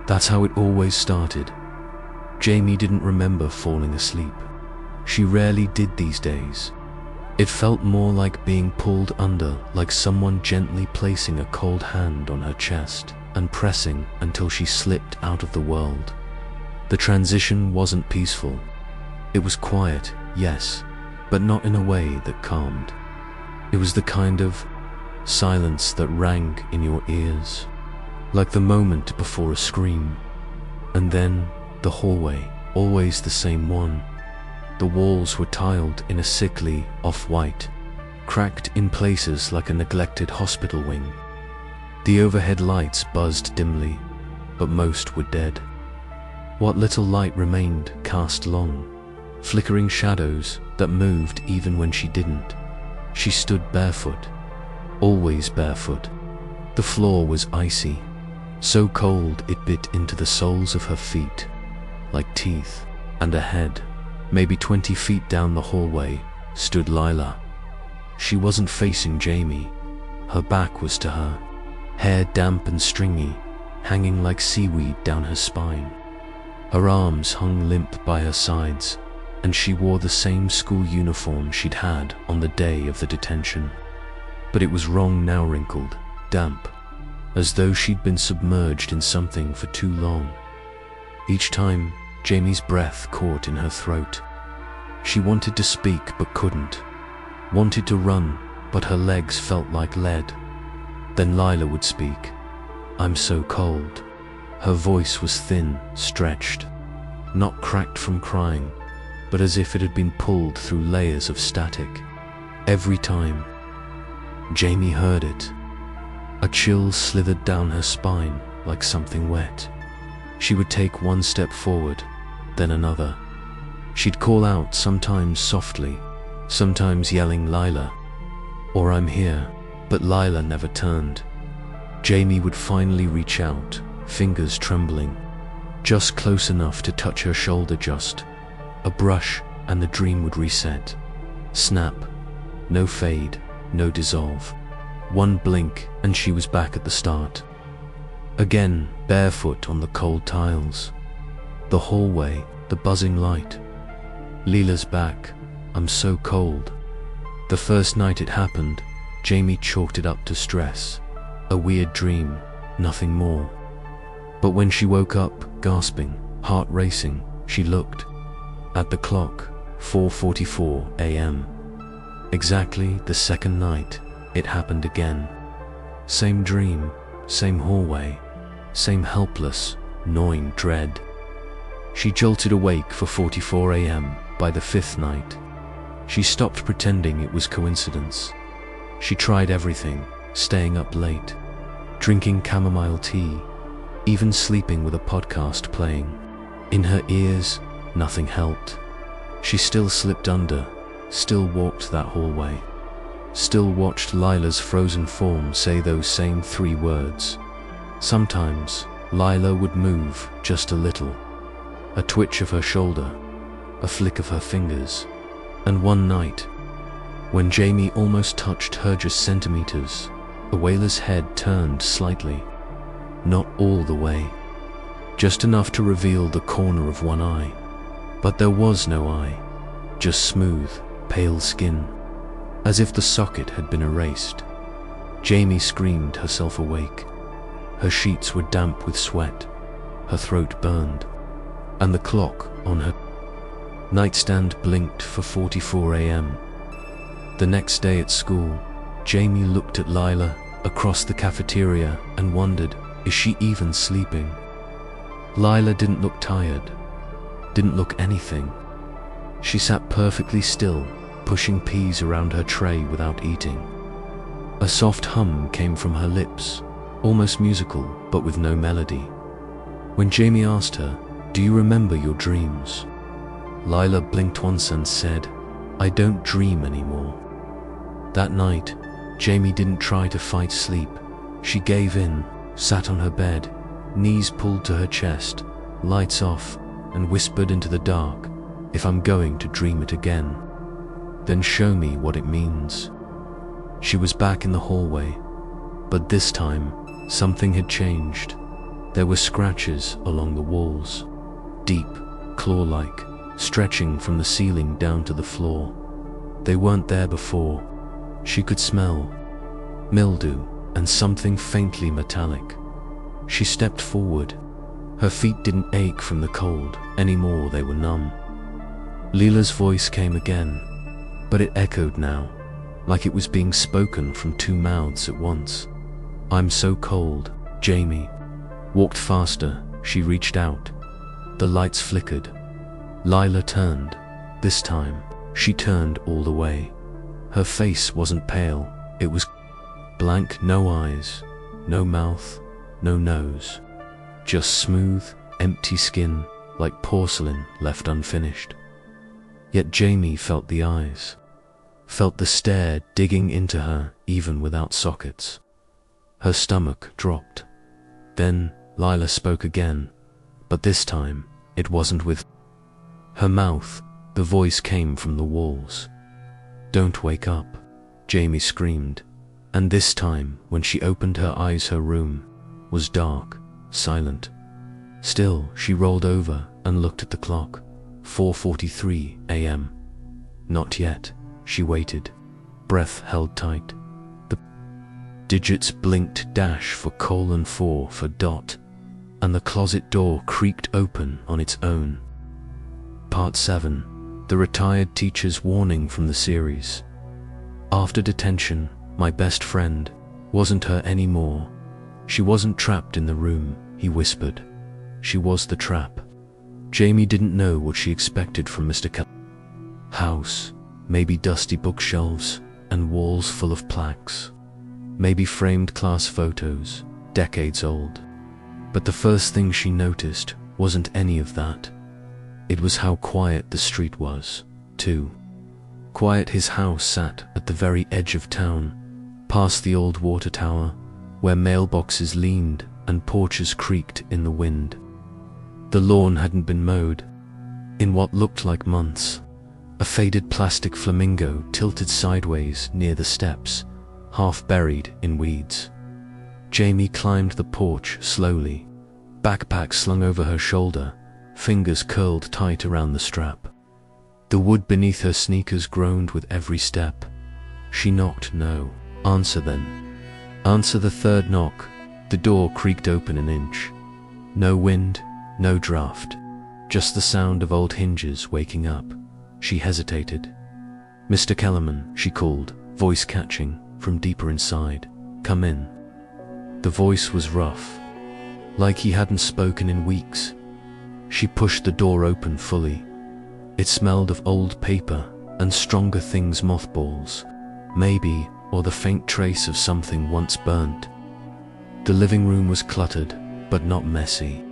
That's how it always started. Jamie didn't remember falling asleep. She rarely did these days. It felt more like being pulled under, like someone gently placing a cold hand on her chest and pressing until she slipped out of the world. The transition wasn't peaceful. It was quiet, yes, but not in a way that calmed. It was the kind of silence that rang in your ears, like the moment before a scream. And then the hallway, always the same one. The walls were tiled in a sickly off-white, cracked in places like a neglected hospital wing. The overhead lights buzzed dimly, but most were dead. What little light remained cast long, flickering shadows that moved even when she didn't. She stood barefoot, always barefoot. The floor was icy, so cold it bit into the soles of her feet, like teeth, and ahead, maybe 20 feet down the hallway, stood Lyla. She wasn't facing Jamie. Her back was to her, hair damp and stringy, hanging like seaweed down her spine. Her arms hung limp by her sides, and she wore the same school uniform she'd had on the day of the detention. But it was wrong now, wrinkled, damp, as though she'd been submerged in something for too long. Each time, Jamie's breath caught in her throat. She wanted to speak but couldn't, wanted to run, but her legs felt like lead. Then Lyla would speak. I'm so cold. Her voice was thin, stretched, not cracked from crying, but as if it had been pulled through layers of static. Every time Jamie heard it, a chill slithered down her spine like something wet. She would take one step forward, then another. She'd call out, sometimes softly, sometimes yelling Lyla, or I'm here, but Lyla never turned. Jamie would finally reach out, fingers trembling, just close enough to touch her shoulder, just a brush, and the dream would reset. Snap, no fade, no dissolve. One blink and she was back at the start. Again, barefoot on the cold tiles. The hallway, the buzzing light. Leela's back. I'm so cold. The first night it happened, Jamie chalked it up to stress. A weird dream, nothing more. But when she woke up, gasping, heart racing, she looked at the clock, 4:44 a.m. Exactly the second night, it happened again. Same dream, same hallway, same helpless, gnawing dread. She jolted awake for 4:44 a.m. by the fifth night. She stopped pretending it was coincidence. She tried everything, staying up late, drinking chamomile tea, even sleeping with a podcast playing. In her ears, nothing helped. She still slipped under, still walked that hallway, still watched Lyla's frozen form say those same 3 words. Sometimes, Lyla would move just a little, a twitch of her shoulder, a flick of her fingers. And one night, when Jamie almost touched her just centimeters, the whaler's head turned slightly, not all the way, just enough to reveal the corner of one eye. But there was no eye, just smooth, pale skin, as if the socket had been erased. Jamie screamed herself awake. Her sheets were damp with sweat, her throat burned, and the clock on her nightstand blinked for 4:44 a.m. The next day at school, Jamie looked at Lyla across the cafeteria and wondered, is she even sleeping? Lyla didn't look tired, didn't look anything. She sat perfectly still, pushing peas around her tray without eating. A soft hum came from her lips, almost musical, but with no melody. When Jamie asked her, "Do you remember your dreams?" Lyla blinked once and said, "I don't dream anymore." That night, Jamie didn't try to fight sleep. She gave in, sat on her bed, knees pulled to her chest, lights off, and whispered into the dark, "If I'm going to dream it again, then show me what it means." She was back in the hallway, but this time, something had changed. There were scratches along the walls, deep, claw-like, stretching from the ceiling down to the floor. They weren't there before. She could smell mildew and something faintly metallic. She stepped forward. Her feet didn't ache from the cold anymore, they were numb. Leela's voice came again, but it echoed now, like it was being spoken from two mouths at once. "I'm so cold." Jamie walked faster. She reached out. The lights flickered. Lyla turned. This time, she turned all the way. Her face wasn't pale. It was blank, no eyes, no mouth, no nose. Just smooth, empty skin, like porcelain left unfinished. Yet Jamie felt the eyes, felt the stare digging into her even without sockets. Her stomach dropped. Then Lyla spoke again, but this time it wasn't with her mouth. The voice came from the walls. "Don't wake up," Jamie screamed, and this time when she opened her eyes, her room was dark, silent. Still, she rolled over and looked at the clock. 4:43 a.m. Not yet. She waited, breath held tight. The digits blinked, -4 for dot, and the closet door creaked open on its own. Part 7. The Retired Teacher's Warning from the series. After detention, my best friend wasn't her anymore. She wasn't trapped in the room, he whispered. She was the trap. Jamie didn't know what she expected from Mr. House. Maybe dusty bookshelves and walls full of plaques. Maybe framed class photos, decades old. But the first thing she noticed wasn't any of that. It was how quiet the street was, too. Quiet his house sat at the very edge of town, past the old water tower, where mailboxes leaned and porches creaked in the wind. The lawn hadn't been mowed in what looked like months. A faded plastic flamingo tilted sideways near the steps, half buried in weeds. Jamie climbed the porch slowly, backpack slung over her shoulder, fingers curled tight around the strap. The wood beneath her sneakers groaned with every step. She knocked. "No." "Answer then." Answer the third knock. The door creaked open an inch. No wind, no draft, just the sound of old hinges waking up. She hesitated. "Mr. Kellerman," she called, voice catching from deeper inside. "Come in." The voice was rough, like he hadn't spoken in weeks. She pushed the door open fully. It smelled of old paper and stronger things, mothballs, maybe, or the faint trace of something once burnt. The living room was cluttered, but not messy.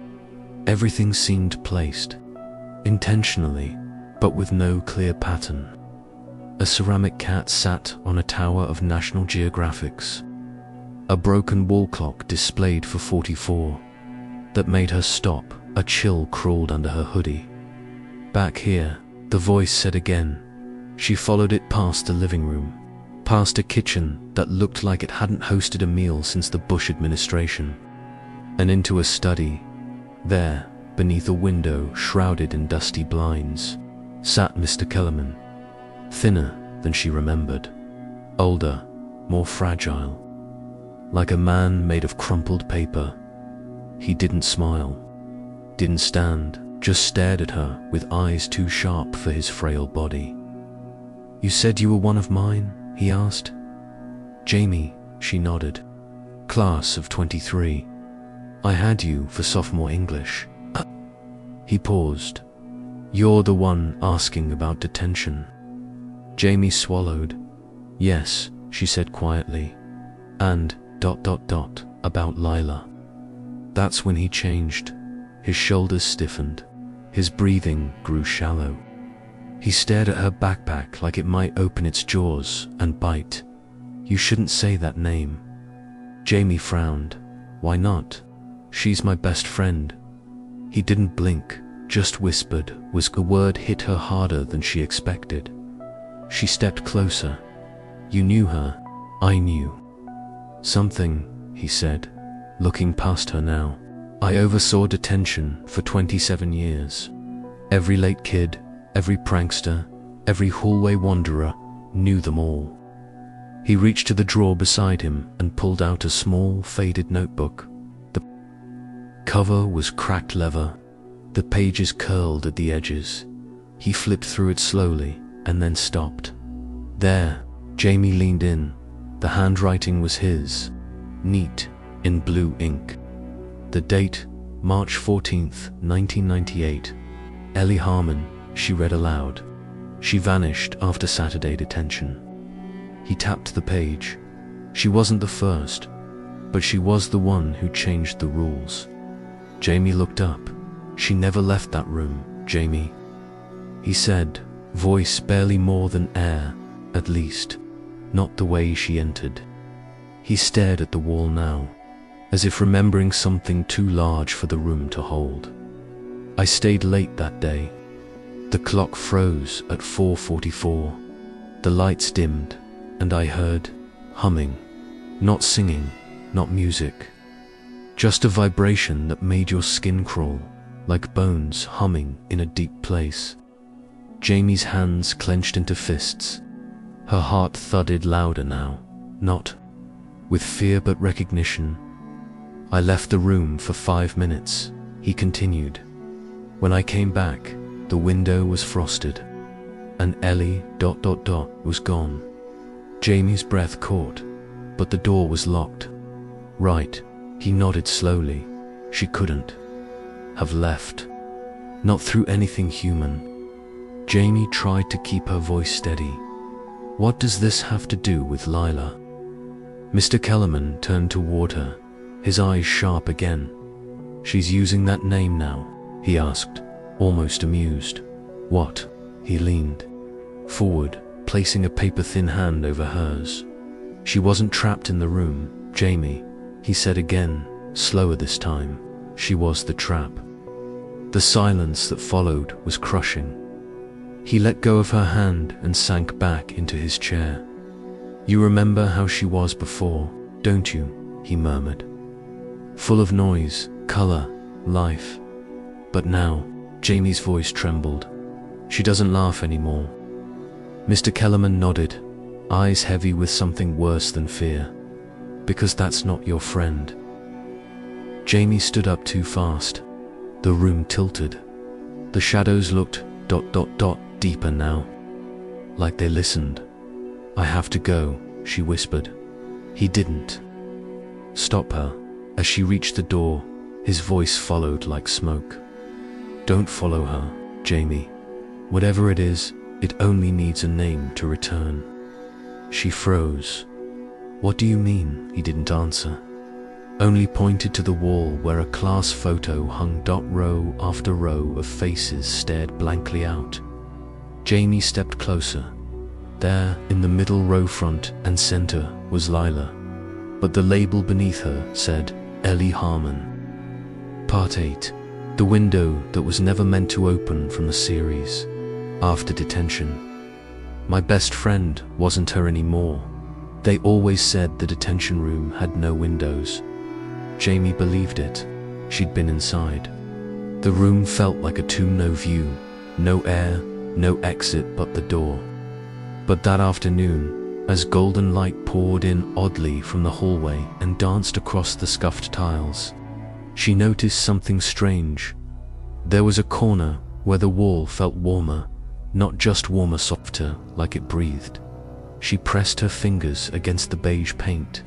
Everything seemed placed, intentionally, but with no clear pattern. A ceramic cat sat on a tower of National Geographics. A broken wall clock displayed for 44. That made her stop. A chill crawled under her hoodie. "Back here," the voice said again. She followed it past the living room, past a kitchen that looked like it hadn't hosted a meal since the Bush administration, and into a study. There, beneath a window shrouded in dusty blinds, sat Mr. Kellerman, thinner than she remembered, older, more fragile, like a man made of crumpled paper. He didn't smile, didn't stand, just stared at her with eyes too sharp for his frail body. "You said you were one of mine?" he asked. "Jamie," she nodded. "Class of 23. I had you for sophomore English." He paused. "You're the one asking about detention." Jamie swallowed. "Yes," she said quietly. And ... about Lyla. That's when he changed. His shoulders stiffened. His breathing grew shallow. He stared at her backpack like it might open its jaws and bite. You shouldn't say that name. Jamie frowned. Why not? She's my best friend. He didn't blink, just whispered. The word hit her harder than she expected. She stepped closer. You knew her. I knew. Something, he said, looking past her now. I oversaw detention for 27 years. Every late kid, every prankster, every hallway wanderer, knew them all. He reached to the drawer beside him and pulled out a small, faded notebook. The cover was cracked leather. The pages curled at the edges. He flipped through it slowly and then stopped. There, Jamie leaned in. The handwriting was his, neat, in blue ink. The date, March 14th, 1998. Ellie Harmon, she read aloud. She vanished after Saturday detention. He tapped the page. She wasn't the first, but she was the one who changed the rules. Jamie looked up. She never left that room, Jamie. He said, voice barely more than air, at least, not the way she entered. He stared at the wall now, as if remembering something too large for the room to hold. I stayed late that day. The clock froze at 4:44. The lights dimmed, and I heard humming, not singing, not music, just a vibration that made your skin crawl, like bones humming in a deep place. Jamie's hands clenched into fists. Her heart thudded louder now, not with fear but recognition. I left the room for 5 minutes, he continued. When I came back, the window was frosted, and Ellie ... was gone. Jamie's breath caught, but the door was locked. Right, he nodded slowly. She couldn't have left. Not through anything human. Jamie tried to keep her voice steady. What does this have to do with Lyla? Mr. Kellerman turned toward her, his eyes sharp again. She's using that name now, he asked, almost amused. What? He leaned forward, placing a paper-thin hand over hers. She wasn't trapped in the room, Jamie, he said again, slower this time. She was the trap. The silence that followed was crushing. He let go of her hand and sank back into his chair. You remember how she was before, don't you? He murmured. Full of noise, color, life. But now, Jamie's voice trembled. She doesn't laugh anymore. Mr. Kellerman nodded, eyes heavy with something worse than fear. Because that's not your friend. Jamie stood up too fast. The room tilted. The shadows looked ... deeper now. Like they listened. I have to go, she whispered. He didn't stop her. As she reached the door, his voice followed like smoke. Don't follow her, Jamie. Whatever it is, it only needs a name to return. She froze. What do you mean? He didn't answer. Only pointed to the wall where a class photo hung. Row after row of faces stared blankly out. Jamie stepped closer. There, in the middle row front and center, was Lyla. But the label beneath her said, Ellie Harmon. Part 8. The window that was never meant to open from the series. After detention. My best friend wasn't her anymore. They always said the detention room had no windows. Jamie believed it. She'd been inside. The room felt like a tomb, no view, no air, no exit but the door. But that afternoon, as golden light poured in oddly from the hallway and danced across the scuffed tiles, she noticed something strange. There was a corner where the wall felt warmer, not just warmer, softer, like it breathed. She pressed her fingers against the beige paint.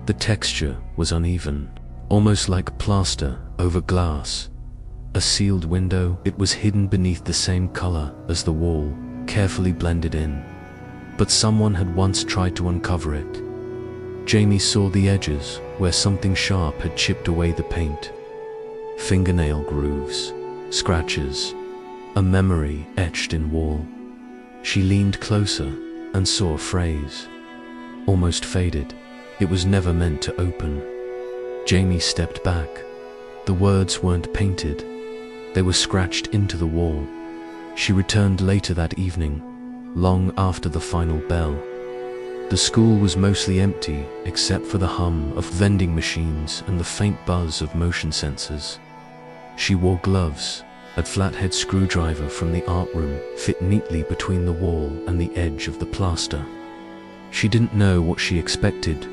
The texture was uneven, almost like plaster over glass. A sealed window, it was hidden beneath the same color as the wall, carefully blended in. But someone had once tried to uncover it. Jamie saw the edges where something sharp had chipped away the paint. Fingernail grooves, scratches, a memory etched in wall. She leaned closer and saw a phrase. Almost faded. It was never meant to open. Jamie stepped back. The words weren't painted. They were scratched into the wall. She returned later that evening, long after the final bell. The school was mostly empty except for the hum of vending machines and the faint buzz of motion sensors. She wore gloves. A flathead screwdriver from the art room fit neatly between the wall and the edge of the plaster. She didn't know what she expected.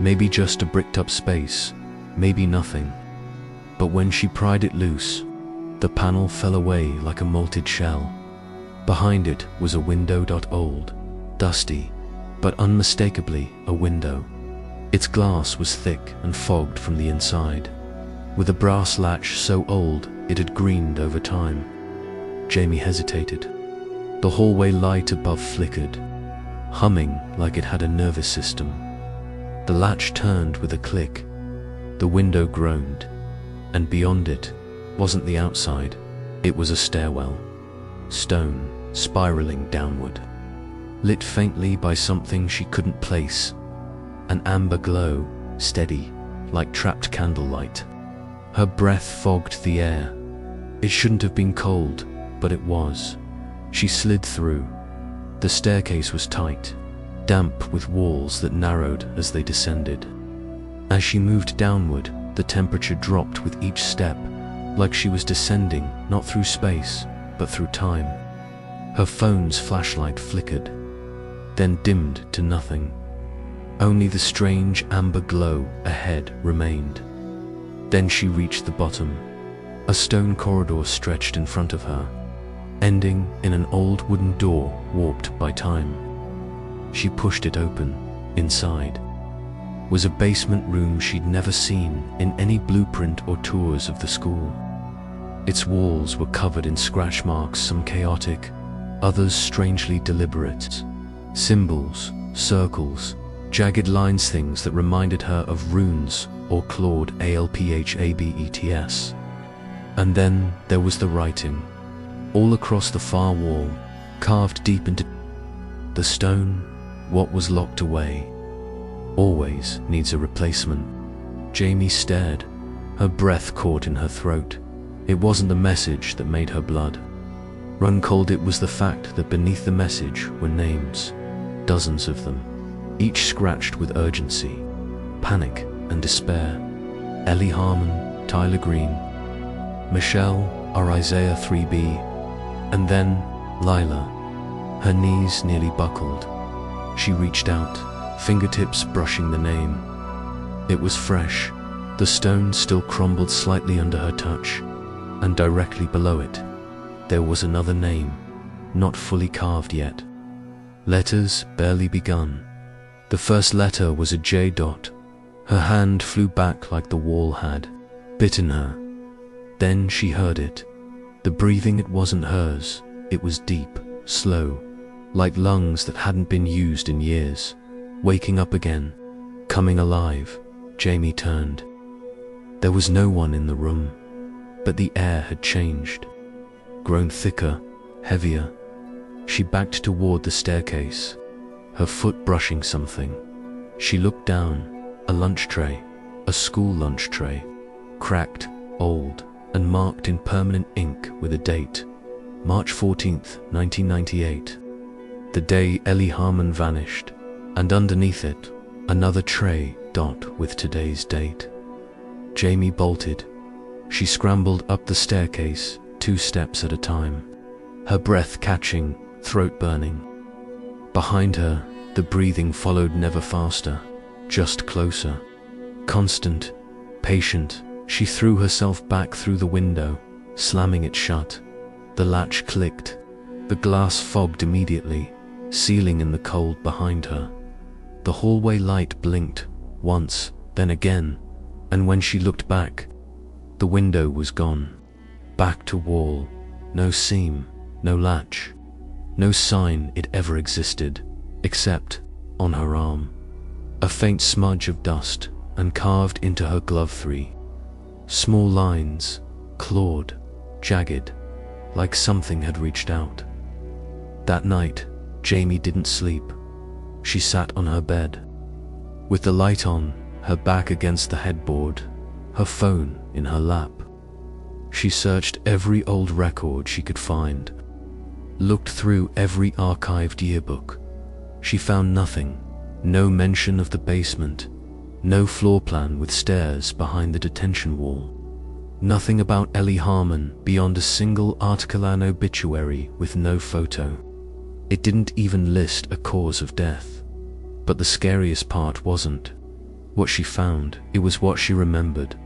Maybe just a bricked up space, maybe nothing. But when she pried it loose, the panel fell away like a molted shell. Behind it was a window. Old, dusty, but unmistakably a window. Its glass was thick and fogged from the inside, with a brass latch so old it had greened over time. Jamie hesitated. The hallway light above flickered, humming like it had a nervous system. The latch turned with a click. The window groaned, and beyond it wasn't the outside, it was a stairwell. Stone, spiraling downward, lit faintly by something she couldn't place. An amber glow, steady, like trapped candlelight. Her breath fogged the air. It shouldn't have been cold, but it was. She slid through. The staircase was tight, damp with walls that narrowed as they descended. As she moved downward, the temperature dropped with each step, like she was descending not through space, but through time. Her phone's flashlight flickered, then dimmed to nothing. Only the strange amber glow ahead remained. Then she reached the bottom. A stone corridor stretched in front of her, ending in an old wooden door warped by time. She pushed it open. Inside was a basement room she'd never seen in any blueprint or tours of the school. Its walls were covered in scratch marks, some chaotic, others strangely deliberate. Symbols, circles, jagged lines, things that reminded her of runes or clawed alphabets. And then there was the writing, all across the far wall, carved deep into the stone. What was locked away always needs a replacement. Jamie stared, her breath caught in her throat. It wasn't the message that made her blood run cold, it was the fact that beneath the message were names, dozens of them, each scratched with urgency, panic and despair. Ellie Harmon, Tyler Green, Michelle, or Isaiah 3B, and then Lyla. Her knees nearly buckled. She reached out, fingertips brushing the name. It was fresh. The stone still crumbled slightly under her touch, and directly below it, there was another name, not fully carved yet. Letters barely begun. The first letter was a J. Her hand flew back like the wall had bitten her. Then she heard it. The breathing, it wasn't hers. It was deep, slow, like lungs that hadn't been used in years. Waking up again, coming alive. Jamie turned. There was no one in the room, but the air had changed, grown thicker, heavier. She backed toward the staircase, her foot brushing something. She looked down. A lunch tray, a school lunch tray, cracked, old, and marked in permanent ink with a date, March 14th, 1998, the day Ellie Harmon vanished, and underneath it, another tray with today's date. Jamie bolted. She scrambled up the staircase, 2 steps at a time, her breath catching, throat burning. Behind her, the breathing followed, never faster, just closer, constant, patient. She threw herself back through the window, slamming it shut. The latch clicked. The glass fogged immediately, sealing in the cold behind her. The hallway light blinked, once, then again, and when she looked back, the window was gone. Back to wall, no seam, no latch, no sign it ever existed, except on her arm. A faint smudge of dust, and carved into her glove 3 small lines, clawed, jagged, like something had reached out. That night, Jamie didn't sleep. She sat on her bed, with the light on, her back against the headboard, her phone in her lap. She searched every old record she could find, looked through every archived yearbook. She found nothing, no mention of the basement, no floor plan with stairs behind the detention wall. Nothing about Ellie Harmon beyond a single article and obituary with no photo. It didn't even list a cause of death. But the scariest part wasn't what she found, it was what she remembered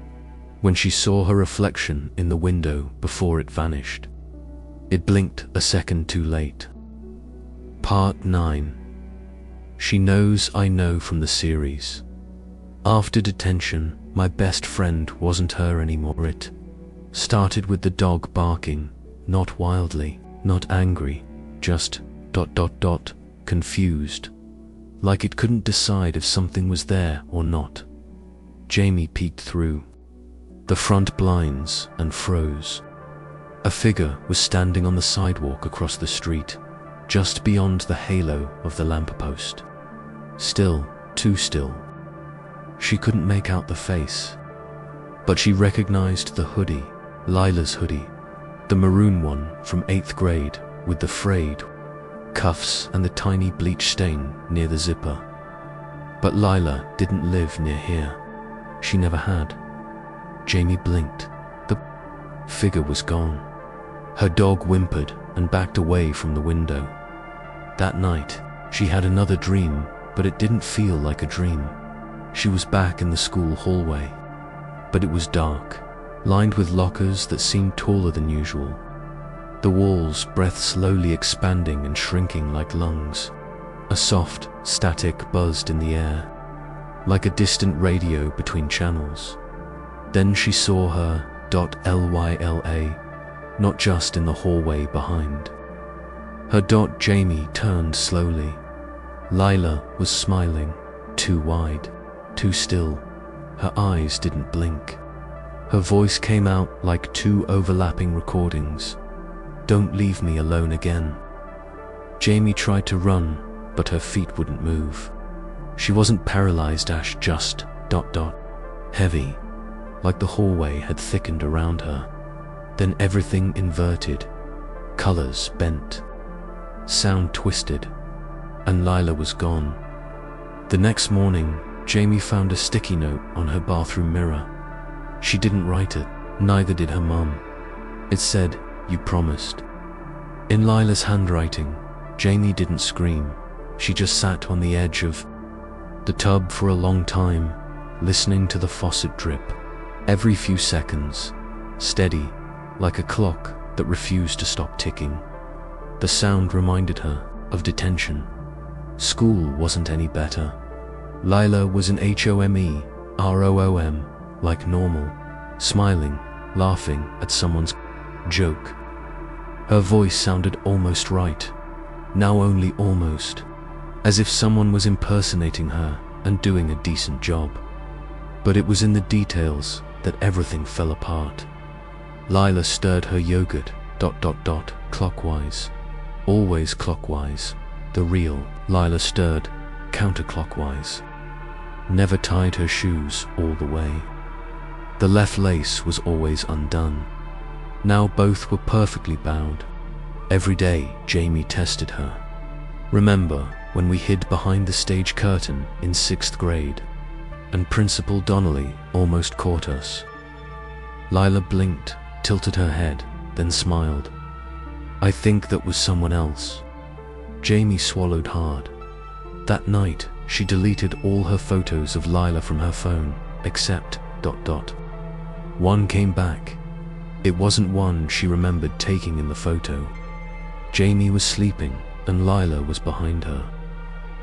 when she saw her reflection in the window before it vanished. It blinked a second too late. Part 9. She Knows I Know from the series. After detention, my best friend wasn't her anymore. It started with the dog barking, not wildly, not angry, just ... confused, like it couldn't decide if something was there or not. Jamie peeked through the front blinds and froze. A figure was standing on the sidewalk across the street, just beyond the halo of the lamppost. Still, too still. She couldn't make out the face, but she recognized the hoodie, Lyla's hoodie, the maroon one from 8th grade with the frayed cuffs and the tiny bleach stain near the zipper. But Lyla didn't live near here. She never had. Jamie blinked. The figure was gone. Her dog whimpered and backed away from the window. That night, she had another dream, but it didn't feel like a dream. She was back in the school hallway, but it was dark, lined with lockers that seemed taller than usual. The walls' breath slowly expanding and shrinking like lungs. A soft, static buzzed in the air, like a distant radio between channels. Then she saw her Lyla, not just in the hallway behind. Her Jamie turned slowly. Lyla was smiling, too wide, too still. Her eyes didn't blink. Her voice came out like 2 overlapping recordings. Don't leave me alone again. Jamie tried to run, but her feet wouldn't move. She wasn't paralyzed, just ... heavy, like the hallway had thickened around her. Then everything inverted, colors bent, sound twisted, and Lyla was gone. The next morning, Jamie found a sticky note on her bathroom mirror. She didn't write it, neither did her mum. It said, "You promised." In Lyla's handwriting, Jamie didn't scream. She just sat on the edge of the tub for a long time, listening to the faucet drip. Every few seconds, steady, like a clock that refused to stop ticking. The sound reminded her of detention. School wasn't any better. Lyla was an HOME, like normal, smiling, laughing at someone's joke. Her voice sounded almost right, now only almost, as if someone was impersonating her and doing a decent job. But it was in the details that everything fell apart. Lyla stirred her yogurt, clockwise, always clockwise. The real Lyla stirred counterclockwise. Never tied her shoes all the way. The left lace was always undone. Now both were perfectly bound. Every day, Jamie tested her. Remember when we hid behind the stage curtain in 6th grade, and Principal Donnelly almost caught us? Lyla blinked, tilted her head, then smiled. I think that was someone else. Jamie swallowed hard. That night, she deleted all her photos of Lyla from her phone, except ... One came back. It wasn't one she remembered taking in the photo. Jamie was sleeping, and Lyla was behind her.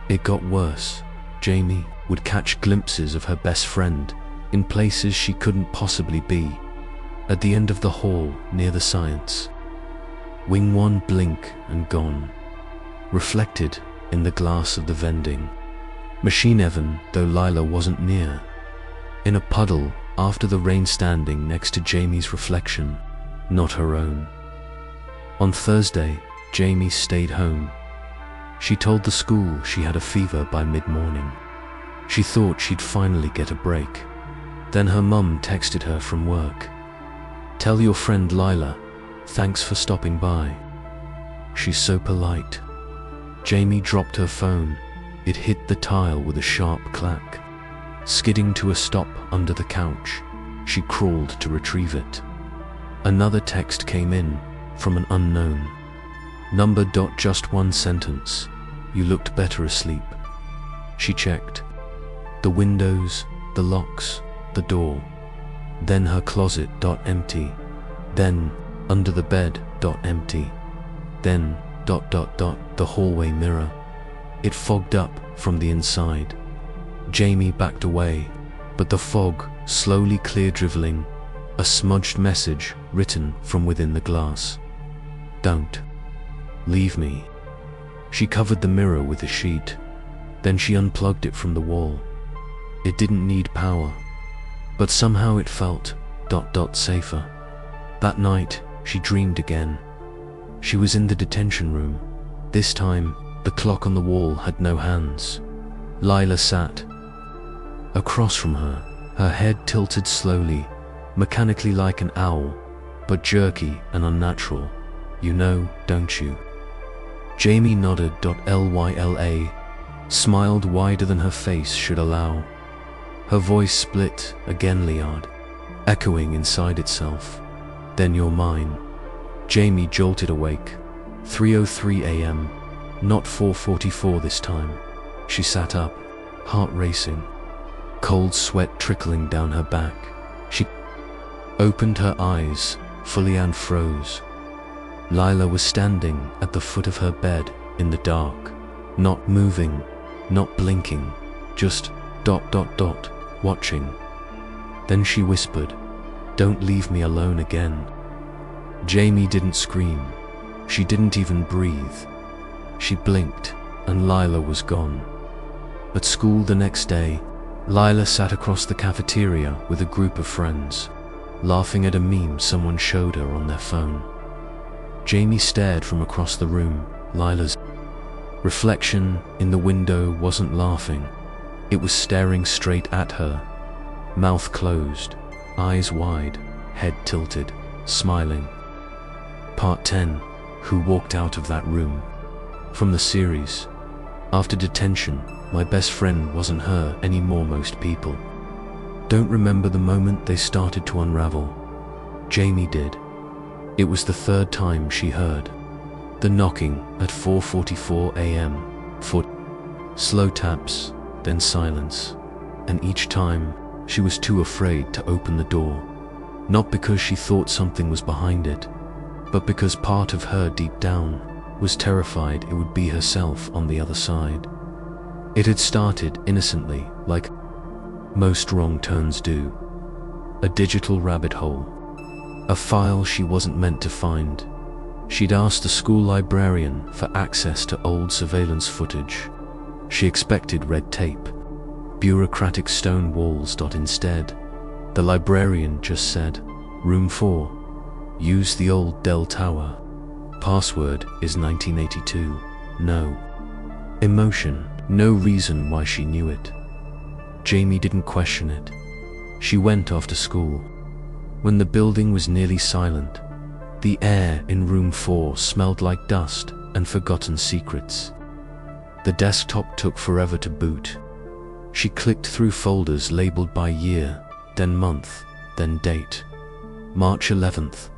It got worse. Jamie would catch glimpses of her best friend in places she couldn't possibly be. At the end of the hall, near the science. Wing 1 blink and gone. Reflected in the glass of the vending. Machine Evan, though Lyla wasn't near. In a puddle after the rain, standing next to Jamie's reflection, not her own. On Thursday, Jamie stayed home. She told the school she had a fever by mid-morning. She thought she'd finally get a break. Then her mum texted her from work. "Tell your friend Lyla, thanks for stopping by. She's so polite." Jamie dropped her phone. It hit the tile with a sharp clack. Skidding to a stop under the couch, she crawled to retrieve it. Another text came in from an unknown. Number. Just one sentence. "You looked better asleep." She checked. The windows, the locks, the door. Then her closet. Empty. Then under the bed. Empty. Then ... the hallway mirror. It fogged up from the inside. Jamie backed away, but the fog slowly cleared, revealing a smudged message written from within the glass. "Don't leave me." She covered the mirror with a sheet. Then she unplugged it from the wall. It didn't need power, but somehow it felt ... safer. That night, she dreamed again. She was in the detention room. This time, the clock on the wall had no hands. Lyla sat across from her head tilted slowly, mechanically like an owl, but jerky and unnatural. "You know, don't you?" Jamie nodded. Lyla smiled wider than her face should allow. Her voice split again, Liard, echoing inside itself. "Then you're mine." Jamie jolted awake. 3:03 a.m., not 4:44 this time. She sat up, heart racing, cold sweat trickling down her back. She opened her eyes fully and froze. Lyla was standing at the foot of her bed in the dark, not moving, not blinking, just ... watching. Then she whispered, "Don't leave me alone again." Jamie didn't scream. She didn't even breathe. She blinked, and Lyla was gone. At school the next day, Lyla sat across the cafeteria with a group of friends, laughing at a meme someone showed her on their phone. Jamie stared from across the room. Lyla's reflection in the window wasn't laughing. It was staring straight at her, mouth closed, eyes wide, head tilted, smiling. Part 10. Who walked out of that room? From the series. After detention, my best friend wasn't her anymore. Most people don't remember the moment they started to unravel. Jamie did. It was the third time she heard the knocking at 4:44 a.m. Foot, slow taps, then silence. And each time, she was too afraid to open the door. Not because she thought something was behind it, but because part of her deep down was terrified it would be herself on the other side. It had started innocently, like most wrong turns do. A digital rabbit hole. A file she wasn't meant to find. She'd asked the school librarian for access to old surveillance footage. She expected red tape, bureaucratic stone walls. Instead, the librarian just said, "Room 4. Use the old Dell Tower. Password is 1982. No emotion, no reason why she knew it." Jamie didn't question it. She went after school. When the building was nearly silent, the air in room 4 smelled like dust and forgotten secrets. The desktop took forever to boot. She clicked through folders labeled by year, then month, then date. March 11th,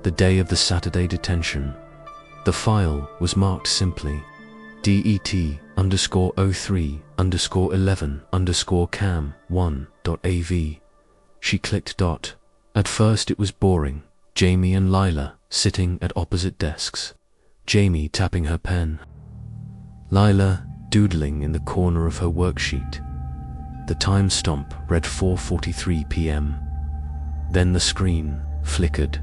the day of the Saturday detention. The file was marked simply DET_03_11_cam1.av. She clicked . At first it was boring. Jamie and Lyla sitting at opposite desks. Jamie tapping her pen. Lyla doodling in the corner of her worksheet. The time stamp read 4:43 p.m. Then the screen flickered.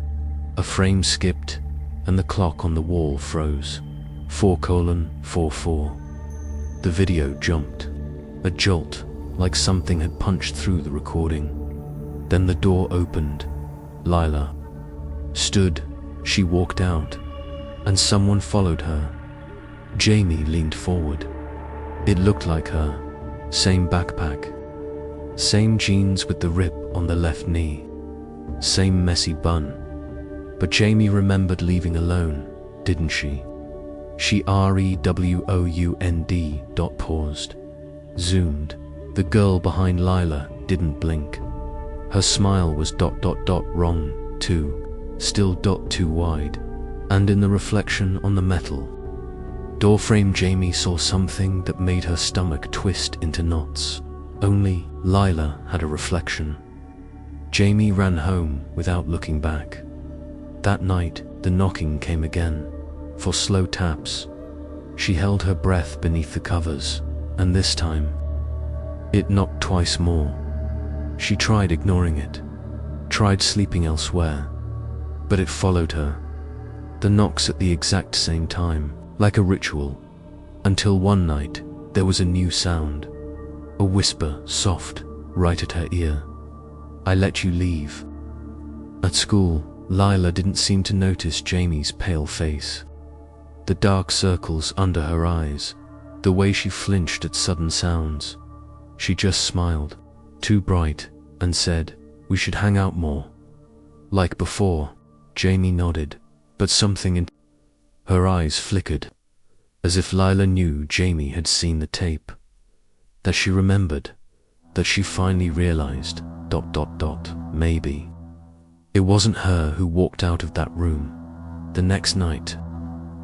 A frame skipped, and the clock on the wall froze. 4:44. The video jumped. A jolt, like something had punched through the recording. Then the door opened. Lyla stood. She walked out, and someone followed her. Jamie leaned forward. It looked like her. Same backpack. Same jeans with the rip on the left knee. Same messy bun. But Jamie remembered leaving alone, didn't she? She paused. Zoomed. The girl behind Lyla didn't blink. Her smile was wrong, too. Still too wide. And in the reflection on the metal doorframe, Jamie saw something that made her stomach twist into knots. Only Lyla had a reflection. Jamie ran home without looking back. That night, the knocking came again, for slow taps. She held her breath beneath the covers, and this time, it knocked twice more. She tried ignoring it, tried sleeping elsewhere, but it followed her. The knocks at the exact same time, like a ritual, until one night, there was a new sound. A whisper, soft, right at her ear. "I let you leave." At school, Lyla didn't seem to notice Jamie's pale face. The dark circles under her eyes, the way she flinched at sudden sounds. She just smiled, too bright, and said, "We should hang out more." Like before, Jamie nodded, but something in her eyes flickered, as if Lyla knew Jamie had seen the tape. That she remembered, that she finally realized, maybe. It wasn't her who walked out of that room. The next night,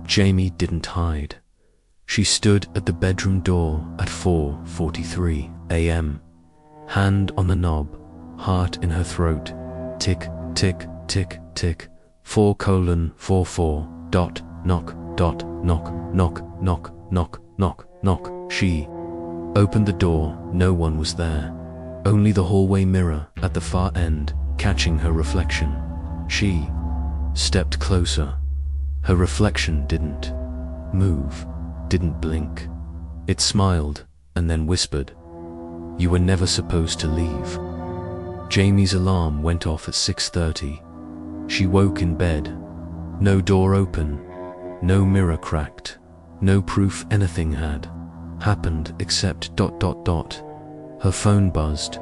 Jamie didn't hide. She stood at the bedroom door at 4:43 a.m., hand on the knob, heart in her throat, tick, tick, tick, tick, 4:44, knock, knock, knock, knock, knock, knock, knock, knock. She opened the door. No one was there. Only the hallway mirror at the far end, catching her reflection. She stepped closer. Her reflection didn't move, didn't blink. It smiled and then whispered, "You were never supposed to leave." Jamie's alarm went off at 6:30. She woke in bed. No door open, no mirror cracked, no proof anything had happened except ... Her phone buzzed,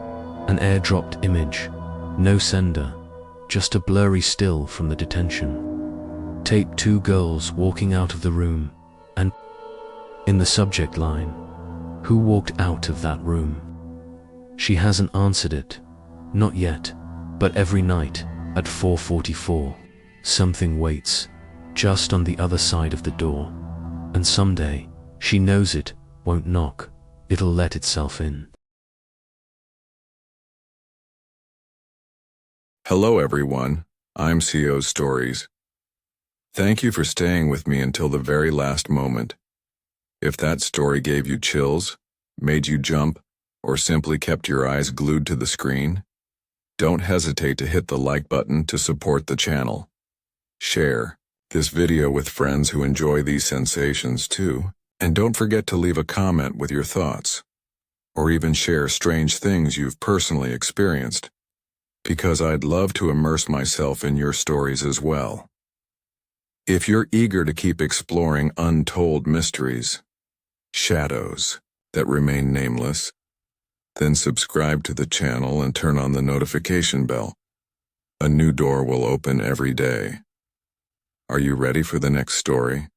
an airdropped image, no sender, just a blurry still from the detention. Tape: two girls walking out of the room, and in the subject line, who walked out of that room? She hasn't answered it, not yet, but every night at 4:44, something waits, just on the other side of the door, and someday, she knows it won't knock, it'll let itself in. Hello everyone, I'm Ceoz Stories. Thank you for staying with me until the very last moment. If that story gave you chills, made you jump, or simply kept your eyes glued to the screen, don't hesitate to hit the like button to support the channel. Share this video with friends who enjoy these sensations too, and don't forget to leave a comment with your thoughts, or even share strange things you've personally experienced, because I'd love to immerse myself in your stories as well. If you're eager to keep exploring untold mysteries, shadows that remain nameless, then subscribe to the channel and turn on the notification bell. A new door will open every day. Are you ready for the next story?